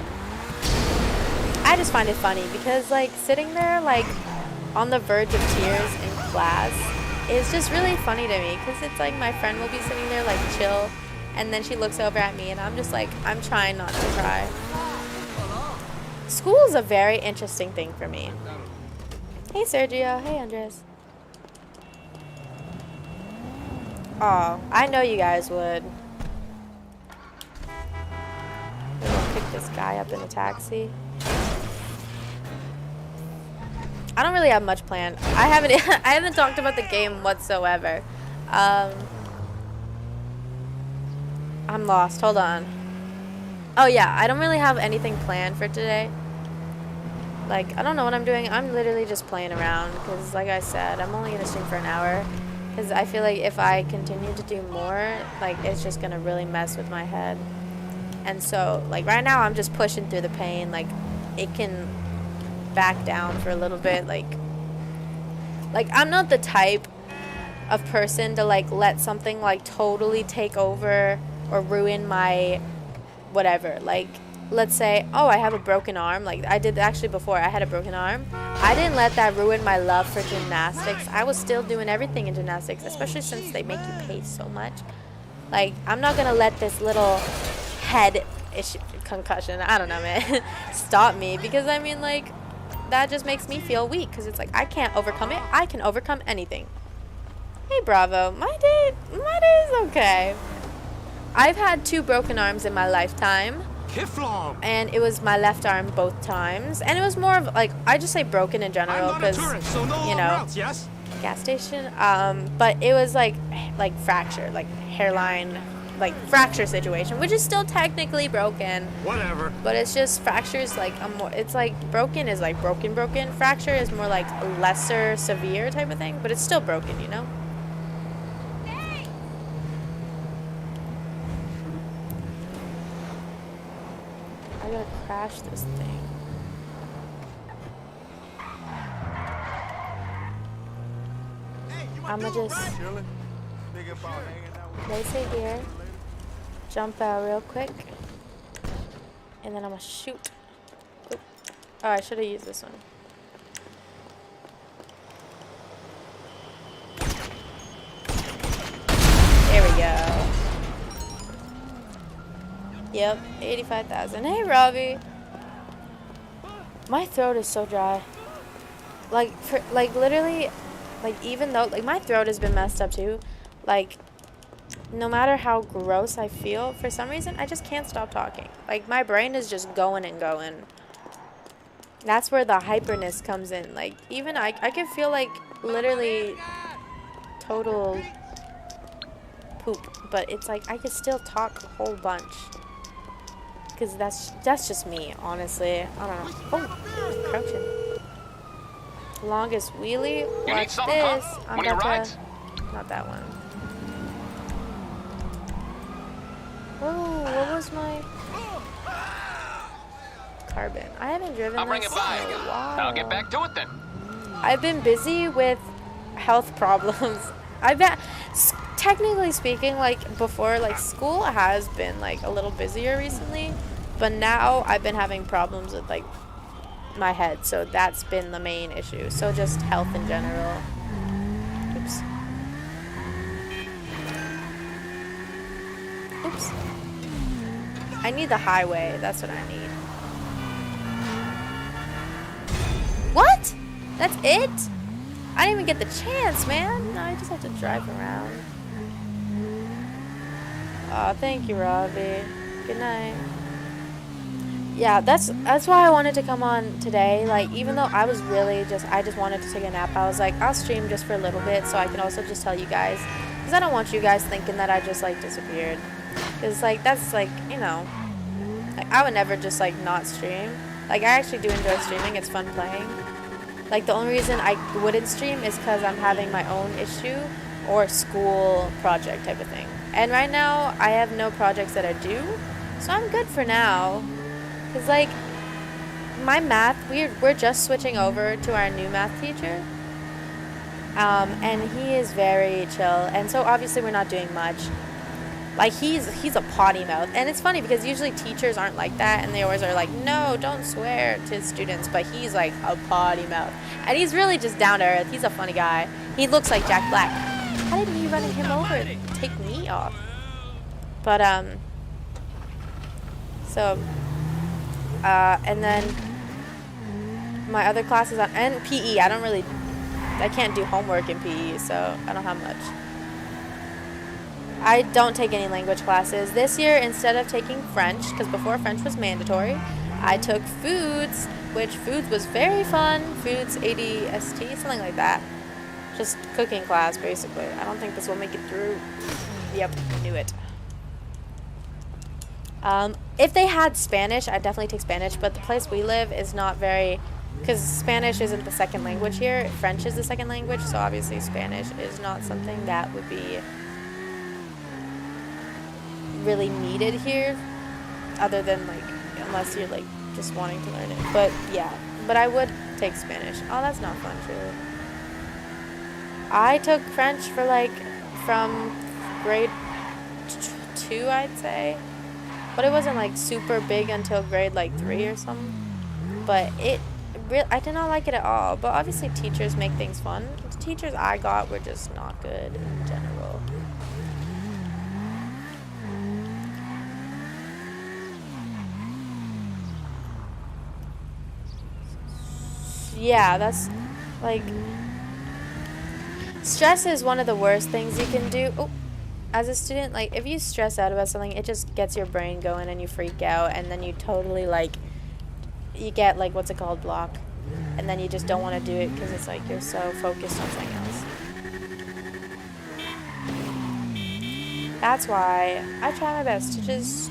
I just find it funny because like sitting there like on the verge of tears in class is just really funny to me, because it's like my friend will be sitting there like chill, and then she looks over at me and I'm just like, I'm trying not to cry. School is a very interesting thing for me. Hey Sergio, hey Andres. Oh, I know you guys would. We're gonna pick this guy up in a taxi. I don't really have much planned. I haven't talked about the game whatsoever. I'm lost. Hold on. Oh yeah, I don't really have anything planned for today. Like, I don't know what I'm doing. I'm literally just playing around because, like I said, I'm only gonna stream for an hour, because I feel like if I continue to do more, like, it's just gonna really mess with my head. And so, like, right now I'm just pushing through the pain. Like, it can back down for a little bit. Like I'm not the type of person to like let something like totally take over or ruin my whatever. Like, let's say, oh, I have a broken arm. Like I did actually before. I had a broken arm. I didn't let that ruin my love for gymnastics. I was still doing everything in gymnastics, especially since they make you pay so much. Like, I'm not gonna let this little head issue, concussion, I don't know, man, stop me, because I mean, like, that just makes me feel weak, because it's like, I can't overcome it. I can overcome anything. Hey, Bravo. My day is okay. I've had 2 broken arms in my lifetime. And it was my left arm both times. And it was more of, like, I just say broken in general, because, you know, gas station. But it was, like fracture, like, hairline, like, fracture situation, which is still technically broken. Whatever. But it's just fractures, like, it's like broken is like broken. Fracture is more like a lesser severe type of thing, but it's still broken, you know? I gotta crash this thing. I'ma just place it here, jump out real quick, and then I'm gonna shoot. Oop. Oh, I should have used this one. There we go. Yep, 85,000. Hey, Robbie. My throat is so dry. Like, literally, like, even though, like, my throat has been messed up too. Like, no matter how gross I feel, for some reason, I just can't stop talking. Like, my brain is just going and going. That's where the hyperness comes in. Like, even I can feel, like, literally total poop. But it's like, I can still talk a whole bunch. Because that's just me, honestly. I don't know. Oh, crouching. Longest wheelie. Watch this. I'm about to... Not that one. Oh, what was my... Carbon. I haven't driven this in a while. I'll get back to it then. I've been busy with health problems. I've been... Technically speaking, like, before, like, school has been, like, a little busier recently. But now I've been having problems with, like, my head. So that's been the main issue. So just health in general. Oops. Oops. I need the highway. That's what I need. What? That's it? I didn't even get the chance, man. No, I just have to drive around. Oh, thank you, Robbie. Good night. Yeah, that's why I wanted to come on today. Like, even though I was really I just wanted to take a nap. I was like, I'll stream just for a little bit so I can also just tell you guys. Because I don't want you guys thinking that I just, like, disappeared. Because, like, that's, like, you know. Like, I would never just, like, not stream. Like, I actually do enjoy streaming. It's fun playing. Like, the only reason I wouldn't stream is because I'm having my own issue or school project type of thing. And right now, I have no projects that are due. So I'm good for now. Because, like, my math, we're just switching over to our new math teacher. And he is very chill. And so, obviously, we're not doing much. Like, he's a potty mouth. And it's funny because usually teachers aren't like that. And they always are like, no, don't swear to students. But he's, like, a potty mouth. And he's really just down to earth. He's a funny guy. He looks like Jack Black. How did me running him over take me off? But, so... and then my other classes and PE. I can't do homework in PE, so I don't have much. I don't take any language classes. This year, instead of taking French, because before French was mandatory, I took Foods, which Foods was very fun. Foods, ADST, something like that. Just cooking class, basically. I don't think this will make it through. Yep, knew it. If they had Spanish, I'd definitely take Spanish, but the place we live is not very, because Spanish isn't the second language here. French is the second language, so obviously Spanish is not something that would be really needed here, other than, like, unless you're, like, just wanting to learn it. But, yeah, but I would take Spanish. Oh, that's not fun, too. I took French for, like, from grade 2, I'd say. But it wasn't, like, super big until grade, like, 3 or something. But I did not like it at all. But obviously teachers make things fun. The teachers I got were just not good in general. Yeah, that's like stress is one of the worst things you can do. Oh, as a student, like if you stress out about something, it just gets your brain going and you freak out, and then you totally like you get like what's it called, block, and then you just don't want to do it because it's like you're so focused on something else. That's why I try my best to just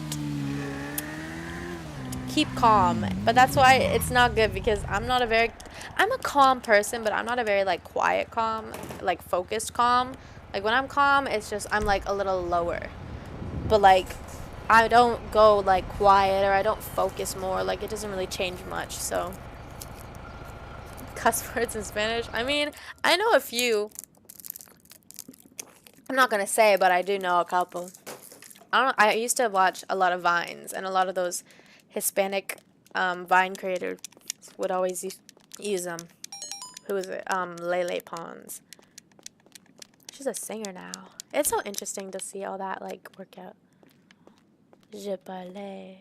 keep calm, but that's why it's not good because I'm a calm person, but I'm not a very like quiet calm, like focused calm. Like when I'm calm, it's just I'm like a little lower, but like I don't go like quiet or I don't focus more, like it doesn't really change much. So cuss words in Spanish, I mean, I know a few. I'm not gonna say, but I do know a couple. I used to watch a lot of Vines, and a lot of those Hispanic Vine creators would always use them. Who was it? Lele Pons. She's a singer now. It's so interesting to see all that like work out. Je parle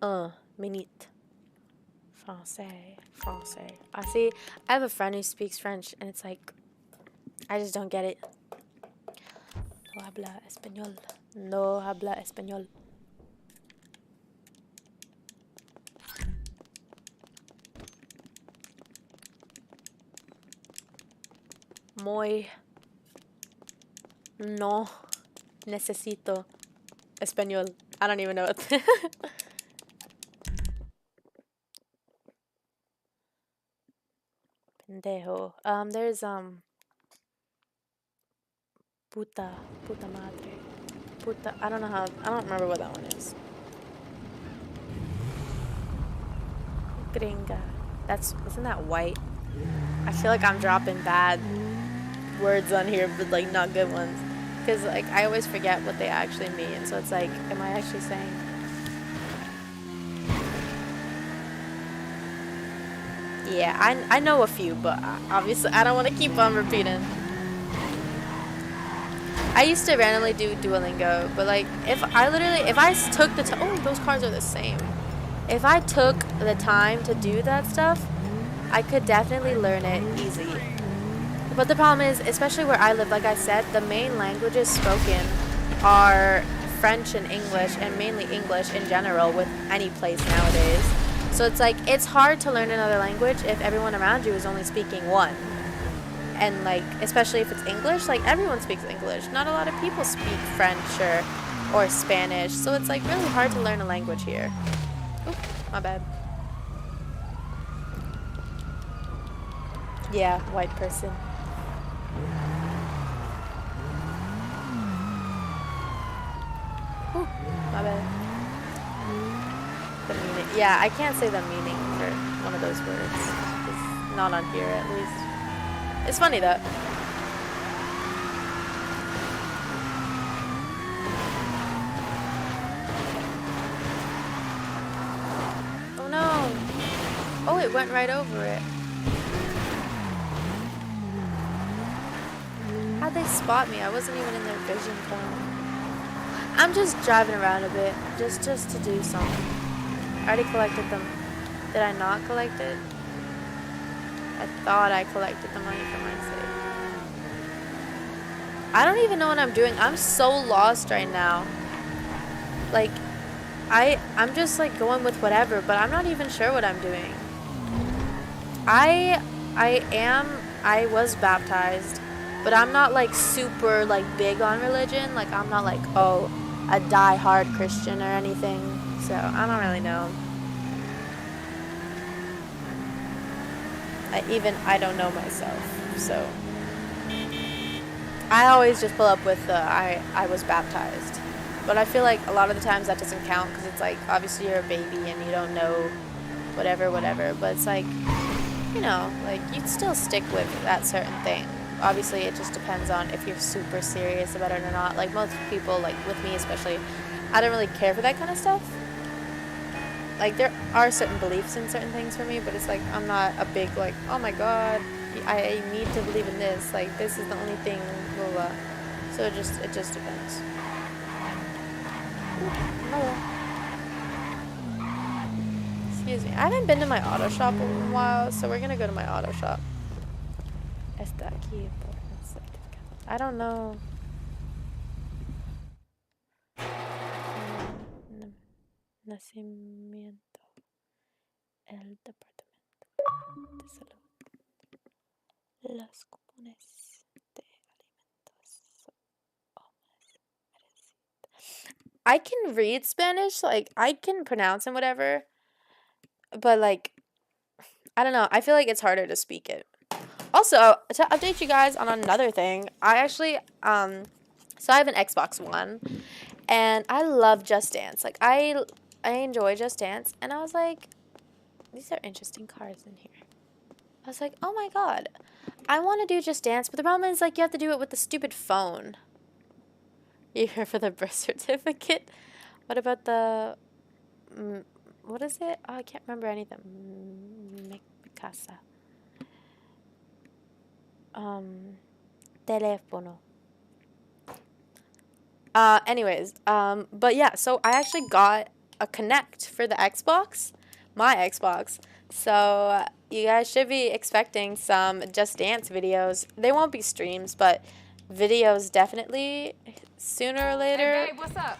un minute français. I see. I have a friend who speaks French, and it's like I just don't get it. No habla español. No habla español. Muy. No necesito español. I don't even know what. Pendejo. There's puta madre. Puta. I don't know how. I don't remember what that one is. Gringa. Isn't that white? I feel like I'm dropping bad words on here, but like not good ones. Because like I always forget what they actually mean. So it's like, am I actually saying? Yeah, I know a few, but obviously I don't want to keep on repeating. I used to randomly do Duolingo, but like if I took the time, oh, those cards are the same. If I took the time to do that stuff, I could definitely learn it easy. But the problem is, especially where I live, like I said, the main languages spoken are French and English, and mainly English in general with any place nowadays. So it's like, it's hard to learn another language if everyone around you is only speaking one. And like, especially if it's English, like everyone speaks English. Not a lot of people speak French or Spanish. So it's like really hard to learn a language here. Oop, my bad. Yeah, white person. Ooh, my bad. The meaning. Yeah, I can't say the meaning for one of those words. It's not on here, at least. It's funny though. Oh no! Oh, it went right over it. How'd they spot me? I wasn't even in their vision cone. I'm just driving around a bit, just to do something. I already collected them. Did I not collect it? I thought I collected the money for my sake. I don't even know what I'm doing. I'm so lost right now. Like, I'm just like going with whatever, but I'm not even sure what I'm doing. I was baptized, but I'm not like super like big on religion. Like I'm not like, oh, a die-hard Christian or anything. So I don't really know. I don't know myself. So I always just pull up with I was baptized. But I feel like a lot of the times that doesn't count because it's like obviously you're a baby and you don't know whatever. But it's like, you know, like you'd still stick with that certain thing. Obviously it just depends on if you're super serious about it or not. Like most people, like with me especially, I don't really care for that kind of stuff. Like there are certain beliefs in certain things for me, but it's like I'm not a big like, oh my god, I need to believe in this. Like this is the only thing, blah blah. So it just depends. Excuse me. I haven't been to my auto shop in a while, so we're gonna go to my auto shop. Está aquí por el certificado. I don't know. Nacimiento. El departamento de salud. Los cupones de alimentos. I can read Spanish, like I can pronounce and whatever, but like I don't know. I feel like it's harder to speak it. Also, to update you guys on another thing, I actually so I have an Xbox One, and I love Just Dance. Like I enjoy Just Dance, and I was like, these are interesting cars in here. I was like, oh my god, I want to do Just Dance, but the problem is like you have to do it with the stupid phone. You here for the birth certificate? What about the what is it? Oh, I can't remember anything. Casa. Teléfono. Anyways, but yeah, so I actually got a Kinect for the Xbox, my Xbox. So you guys should be expecting some Just Dance videos. They won't be streams, but videos definitely sooner or later. Hey babe, what's up?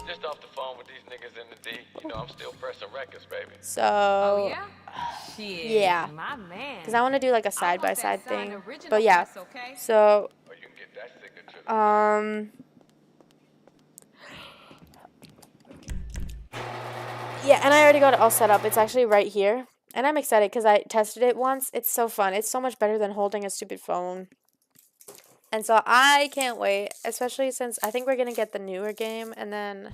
Just off the phone with these niggas in the D. You know I'm still pressing records, baby. So Oh yeah? Shit. yeah, My man. because I want to do like a side by side thing. But yeah, okay? so Or you can get that signature. yeah, and I already got it all set up. It's actually right here, and I'm excited because I tested it once. It's so fun. It's so much better than holding a stupid phone. And so I can't wait, especially since I think we're going to get the newer game, and then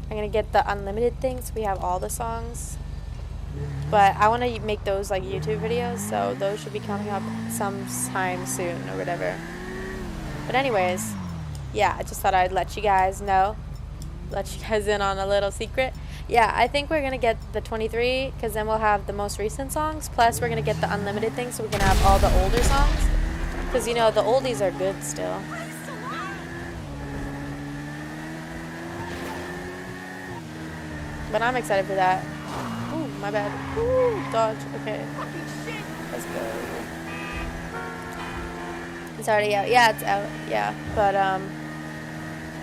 I'm going to get the unlimited thing so we have all the songs. But I want to make those like YouTube videos, so those should be coming up sometime soon or whatever. But anyways, yeah, I just thought I'd let you guys know, let you guys in on a little secret. Yeah, I think we're going to get the 23, because then we'll have the most recent songs, plus we're going to get the unlimited thing so we can have all the older songs. Because, you know, the oldies are good still. But I'm excited for that. Ooh, my bad. Ooh, dodge. Okay. Let's go. It's already out. Yeah, it's out. Yeah. But,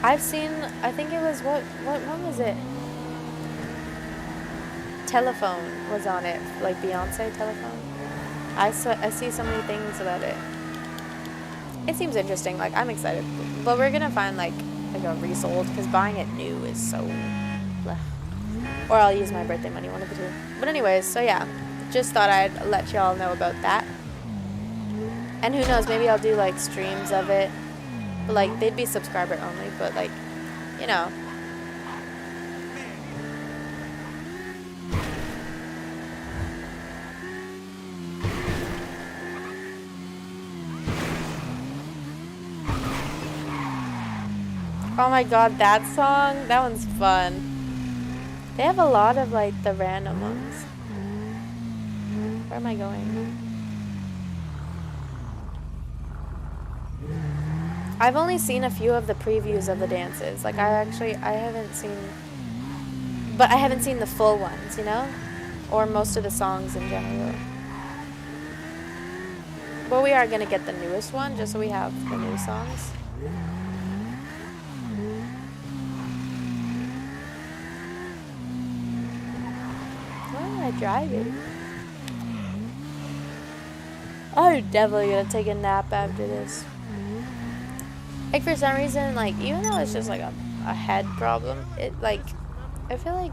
I've seen, I think it was, what one was it? Telephone was on it. Like Beyonce Telephone. I see so many things about it. It seems interesting. Like, I'm excited. But we're gonna find, like a resold, because buying it new is so bleh. Or I'll use my birthday money, one of the two. But anyways, so yeah. Just thought I'd let y'all know about that. And who knows, maybe I'll do, like, streams of it. But, like, they'd be subscriber only, but, like, you know. Oh my god, that song? That one's fun. They have a lot of, like, the random ones. Where am I going? I've only seen a few of the previews of the dances. Like, I haven't seen... But I haven't seen the full ones, you know? Or most of the songs in general. But we are going to get the newest one, just so we have the new songs. Driving. I'm definitely gonna take a nap after this. Like, for some reason, like, even though it's just like a head problem, it, like, I feel like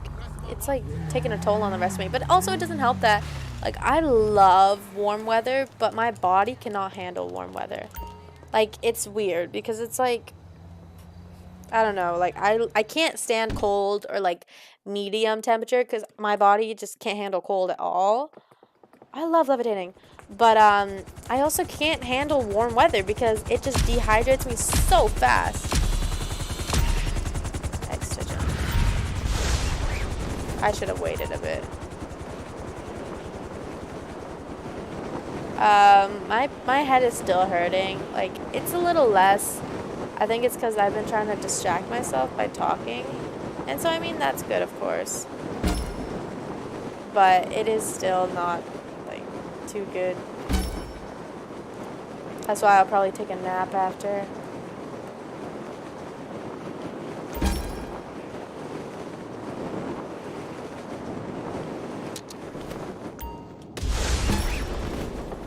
it's like taking a toll on the rest of me. But also it doesn't help that, like, I love warm weather, but my body cannot handle warm weather. Like, it's weird because it's like, I don't know, like, I can't stand cold or, like, medium temperature because my body just can't handle cold at all. I love levitating. But, I also can't handle warm weather because it just dehydrates me so fast. Extra jump. I should have waited a bit. My head is still hurting. Like, it's a little less. I think it's because I've been trying to distract myself by talking. And so, I mean, that's good, of course. but it is still not like too good. That's why I'll probably take a nap after.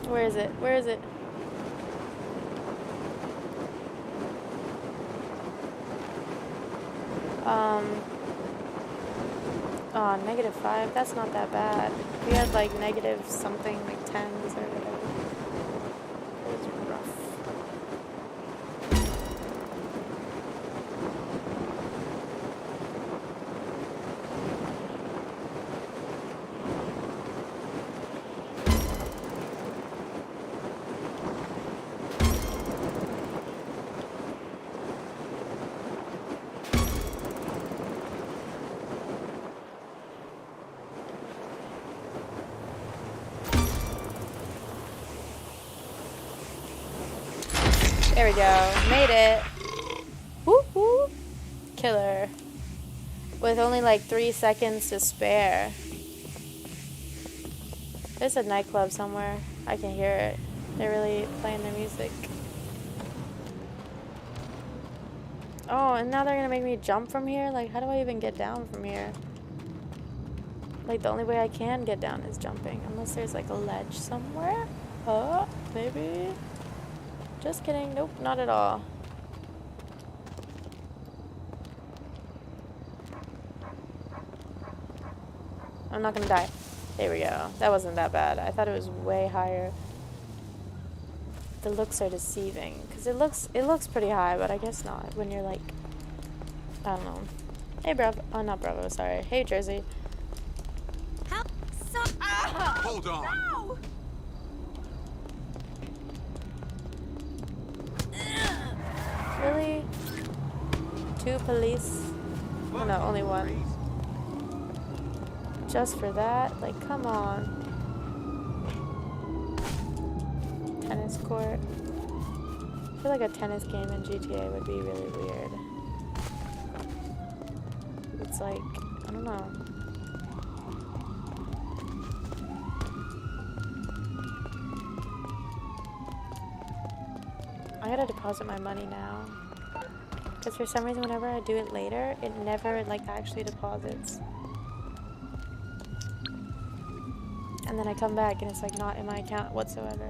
Where is it? Where is it? Oh, -5. That's not that bad. We had like negative something, like 10s or whatever. It was rough. There we go. Made it. Woo-hoo. Killer. With only like 3 seconds to spare. There's a nightclub somewhere. I can hear it. They're really playing their music. Oh, and now they're gonna make me jump from here? Like, how do I even get down from here? Like, the only way I can get down is jumping. Unless there's like a ledge somewhere. Oh, maybe. Just kidding. Nope, not at all. I'm not gonna die. There we go. That wasn't that bad. I thought it was way higher. The looks are deceiving. Because it looks pretty high, but I guess not. When you're like, I don't know. Hey, Bravo. Oh, not Bravo, sorry. Hey, Jersey. Help! Hold on. No! Really? 2 police? Oh, no, only 1. Just for that? Like, come on. Tennis court. I feel like a tennis game in GTA would be really weird. It's like, I don't know. I gotta deposit my money now. Because for some reason, whenever I do it later, it never, like, actually deposits. And then I come back and it's, like, not in my account whatsoever.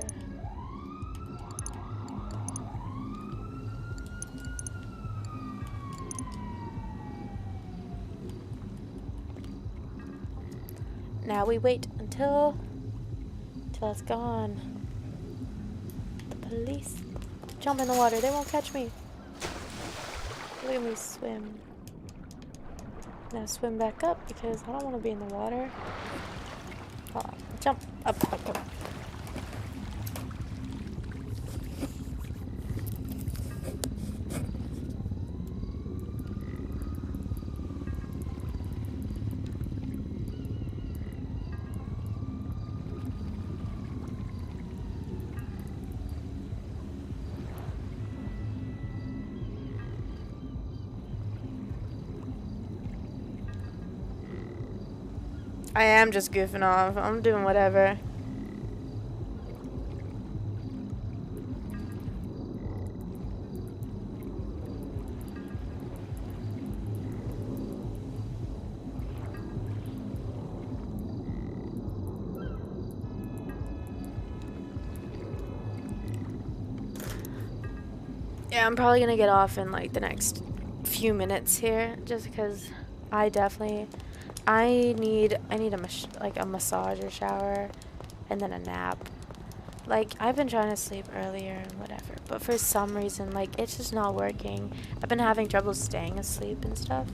Now we wait until it's gone. The police. Jump in the water. They won't catch me. Look at me swim. Now swim back up because I don't want to be in the water. Oh, jump up, up, up. I am just goofing off. I'm doing whatever. Yeah, I'm probably gonna get off in like the next few minutes here, just because I need a massage or shower, and then a nap. Like, I've been trying to sleep earlier and whatever, but for some reason, like, it's just not working. I've been having trouble staying asleep and stuff,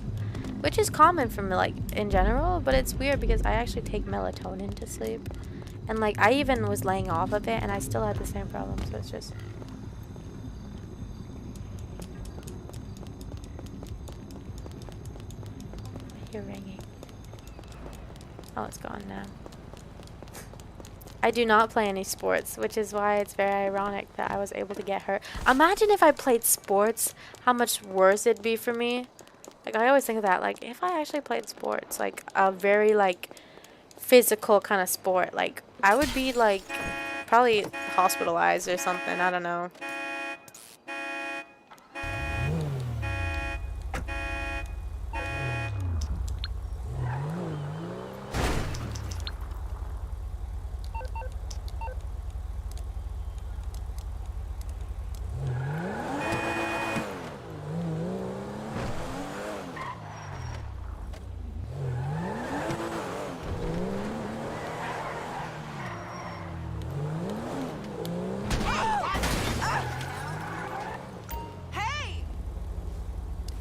which is common for me, like, in general, but it's weird because I actually take melatonin to sleep, and like, I even was laying off of it, and I still had the same problem. So it's just. You're ringing. Oh, it's gone now. I do not play any sports, which is why it's very ironic that I was able to get hurt. Imagine if I played sports, how much worse it'd be for me. Like, I always think of that. Like, if I actually played sports, like, a very, like, physical kind of sport. Like, I would be like probably hospitalized or something. I don't know.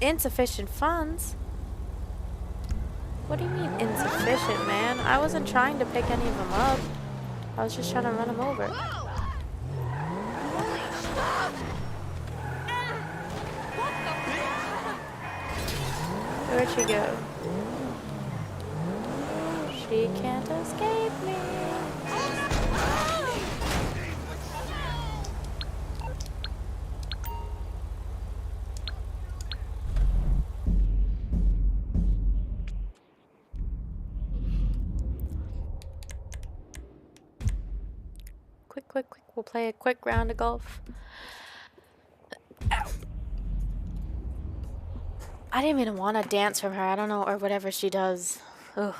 Insufficient funds? What do you mean insufficient, man? I wasn't trying to pick any of them up. I was just trying to run them over. Where'd she go? She can't escape me. Quick. We'll play a quick round of golf. I didn't even want to dance from her. I don't know, or whatever she does. Ugh.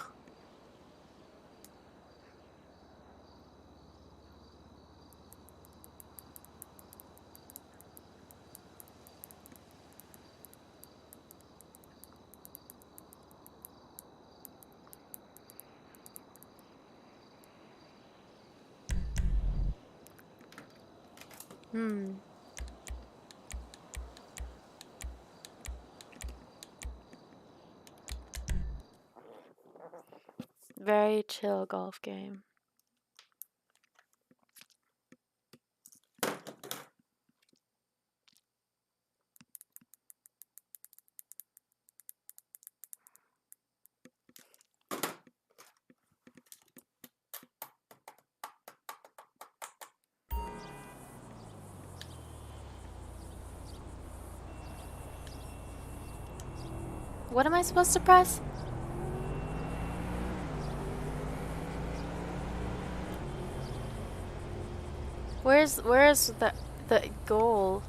Very chill golf game. What am I supposed to press? Where's the goal?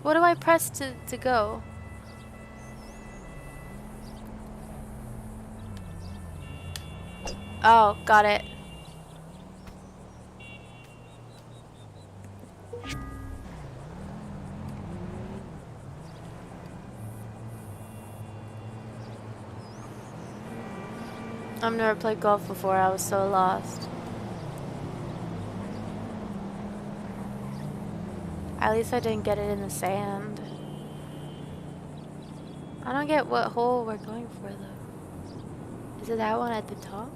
What do I press to go? Oh, got it. I've never played golf before. I was so lost. At least I didn't get it in the sand. I don't get what hole we're going for though. Is it that one at the top?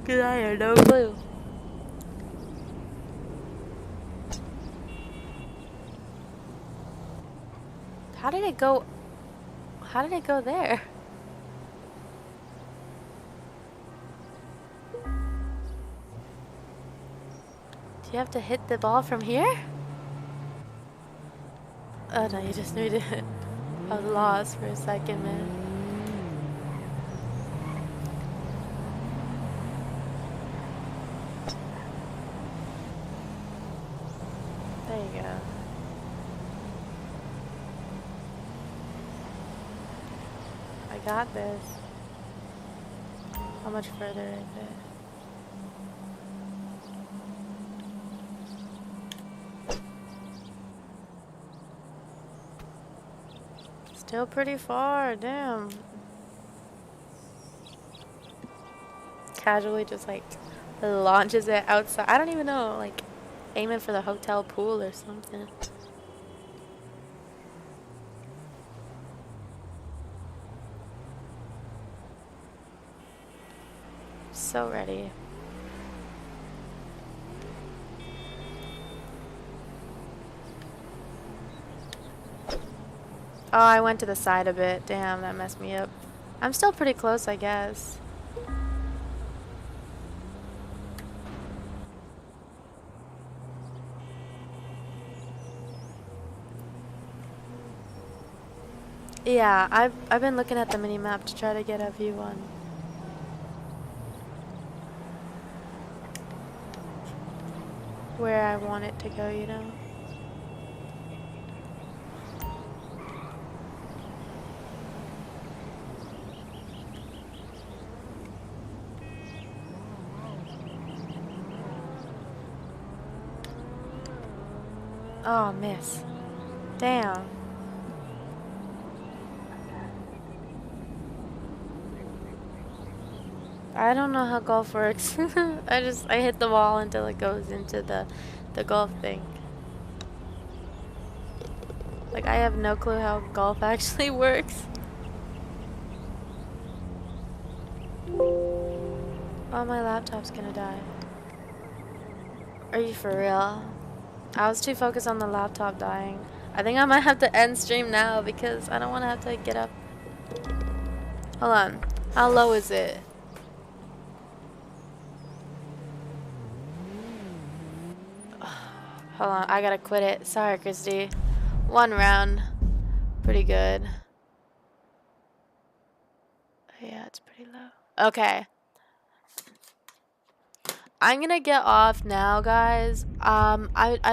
'Cause I have no clue. How did it go? How did it go there? Do you have to hit the ball from here? Oh no, you just need it. I was lost for a second, man. There you go. I got this. How much further is it? Still pretty far, damn. Casually just like launches it outside. I don't even know, like aiming for the hotel pool or something. So ready. Oh, I went to the side a bit. Damn, that messed me up. I'm still pretty close, I guess. Yeah, I've been looking at the mini map to try to get a view on where I want it to go, you know? Oh, miss. Damn. I don't know how golf works. I hit the wall until it goes into the golf thing. Like, I have no clue how golf actually works. Oh, my laptop's gonna die. Are you for real? I was too focused on the laptop dying. I think I might have to end stream now because I don't want to have to get up. Hold on. How low is it? Hold on. I gotta quit it. Sorry, Christy. 1 round. Pretty good. Yeah, it's pretty low. Okay. I'm gonna get off now, guys. I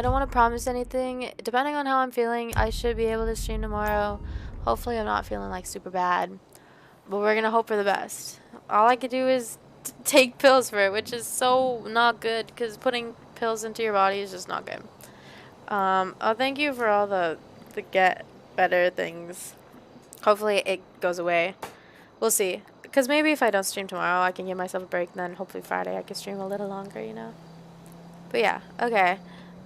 don't want to promise anything. Depending on how I'm feeling, I should be able to stream tomorrow. Hopefully, I'm not feeling like super bad. But we're gonna hope for the best. All I could do is take pills for it, which is so not good because putting pills into your body is just not good. Oh, thank you for all the get better things. Hopefully, it goes away. We'll see. Because maybe if I don't stream tomorrow, I can give myself a break. And then hopefully Friday I can stream a little longer, you know? But yeah, okay.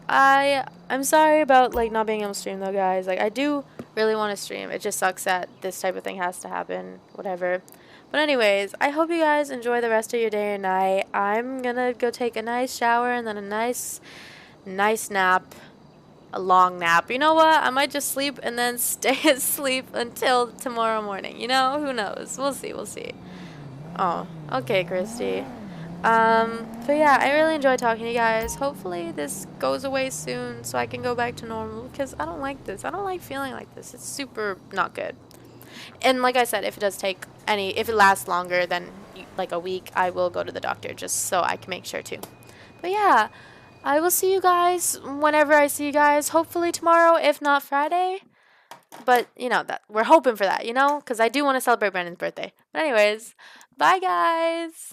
I'm sorry about, like, not being able to stream, though, guys. Like, I do really want to stream. It just sucks that this type of thing has to happen. Whatever. But anyways, I hope you guys enjoy the rest of your day and night. I'm gonna go take a nice shower and then a nice nap. A long nap. You know what? I might just sleep and then stay asleep until tomorrow morning. You know? Who knows? We'll see. We'll see. Oh, okay, Christy. But yeah, I really enjoyed talking to you guys. Hopefully this goes away soon so I can go back to normal because I don't like this. I don't like feeling like this. It's super not good. And like I said, if it lasts longer than like a week, I will go to the doctor just so I can make sure too. But yeah, I will see you guys whenever I see you guys. Hopefully tomorrow, if not Friday. But, you know, that we're hoping for that, you know? Because I do want to celebrate Brandon's birthday. But anyways, bye, guys.